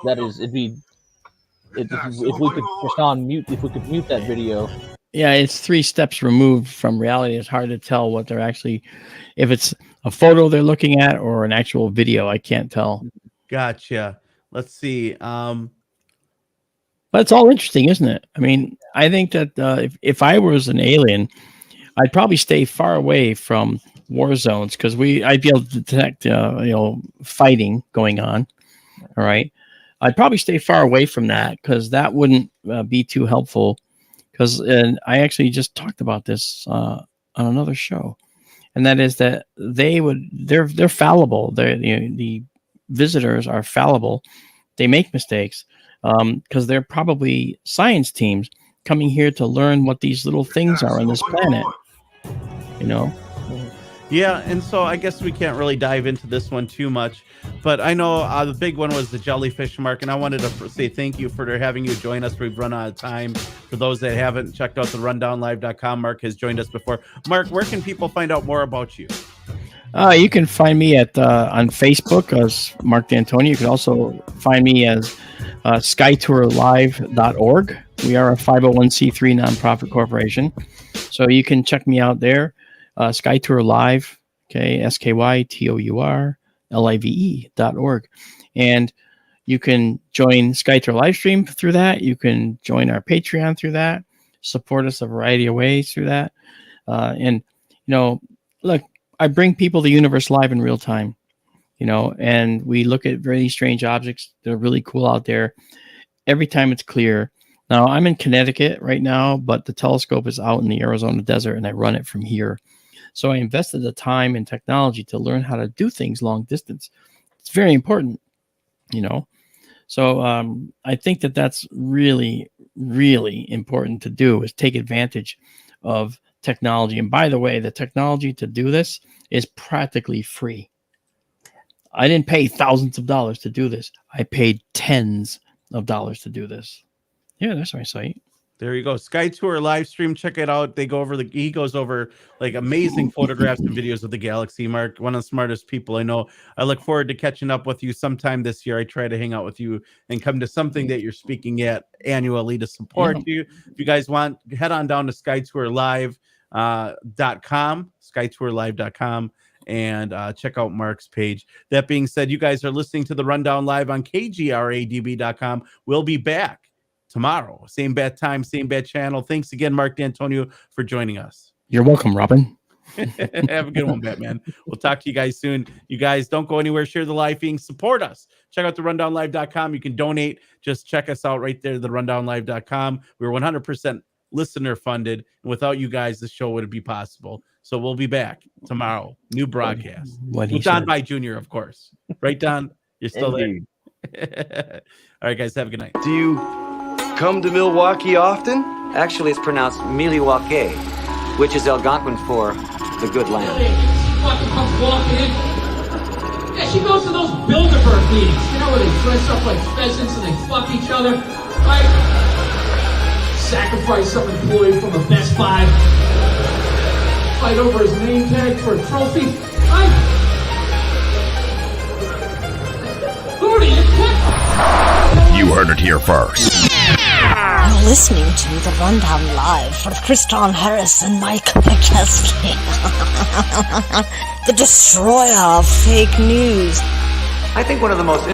That is, if we could just on mute, if we could mute that video. Yeah, it's 3 steps removed from reality. It's hard to tell what they're actually, if it's a photo they're looking at or an actual video. I can't tell. Gotcha. let's see. But it's all interesting, isn't it? I mean, I think that if I was an alien, I'd probably stay far away from war zones because I'd be able to detect, fighting going on. All right. I'd probably stay far away from that because that wouldn't be too helpful. And I actually just talked about this on another show, and that is that they're fallible. The visitors are fallible. They make mistakes because they're probably science teams coming here to learn what these little things are on this planet. Yeah, and so I guess we can't really dive into this one too much, but I know the big one was the jellyfish, Mark, and I wanted to say thank you for having you join us. We've run out of time. For those that haven't checked out the rundownlive.com, Mark has joined us before. Mark, where can people find out more about you? You can find me on Facebook as Marc D'Antonio. You can also find me as skytourlive.org. We are a 501c3 nonprofit corporation, so you can check me out there. Skytour Live, okay, SKYTOURLIVE.org. And you can join Skytour Livestream through that. You can join our Patreon through that, support us a variety of ways through that. Look, I bring people the universe live in real time, and we look at very strange objects that are really cool out there every time it's clear. Now, I'm in Connecticut right now, but the telescope is out in the Arizona desert, and I run it from here. So I invested the time and technology to learn how to do things long distance. It's very important, So I think that that's really, really important to do, is take advantage of technology. And by the way, the technology to do this is practically free. I didn't pay thousands of dollars to do this. I paid tens of dollars to do this. Yeah, that's my site. There you go. Skytour live stream. Check it out. He goes over like amazing photographs and videos of the galaxy. Mark, one of the smartest people I know. I look forward to catching up with you sometime this year. I try to hang out with you and come to something that you're speaking at annually to support you. If you guys want, head on down to skytourlive.com, skytourlive.com, and check out Mark's page. That being said, you guys are listening to the Rundown Live on KGRADB.com. We'll be back tomorrow, same bad time, same bad channel. Thanks again, Marc D'Antonio, for joining us. You're welcome, Robin. Have a good one, Batman. We'll talk to you guys soon. You guys don't go anywhere. Share the live feed. Support us. Check out the rundownlive.com. You can donate. Just check us out right there, the rundownlive.com. We're 100% listener funded, and without you guys, this show wouldn't be possible. So we'll be back tomorrow. New broadcast. With Don By Jr., of course. Right, Don? You're still there. All right, guys. Have a good night. Do you come to Milwaukee often? Actually, it's pronounced Milwaukee, which is Algonquin for the good land. She fucking comes walking in. Yeah, she goes to those Bilderberg meetings, where they dress up like pheasants and they fuck each other, right? Sacrifice some employee from a Best Buy. Fight over his name tag for a trophy, right? You heard it here first. You're listening to The Rundown Live with Kriston Harris and Mike McChesney. The destroyer of fake news. I think one of the most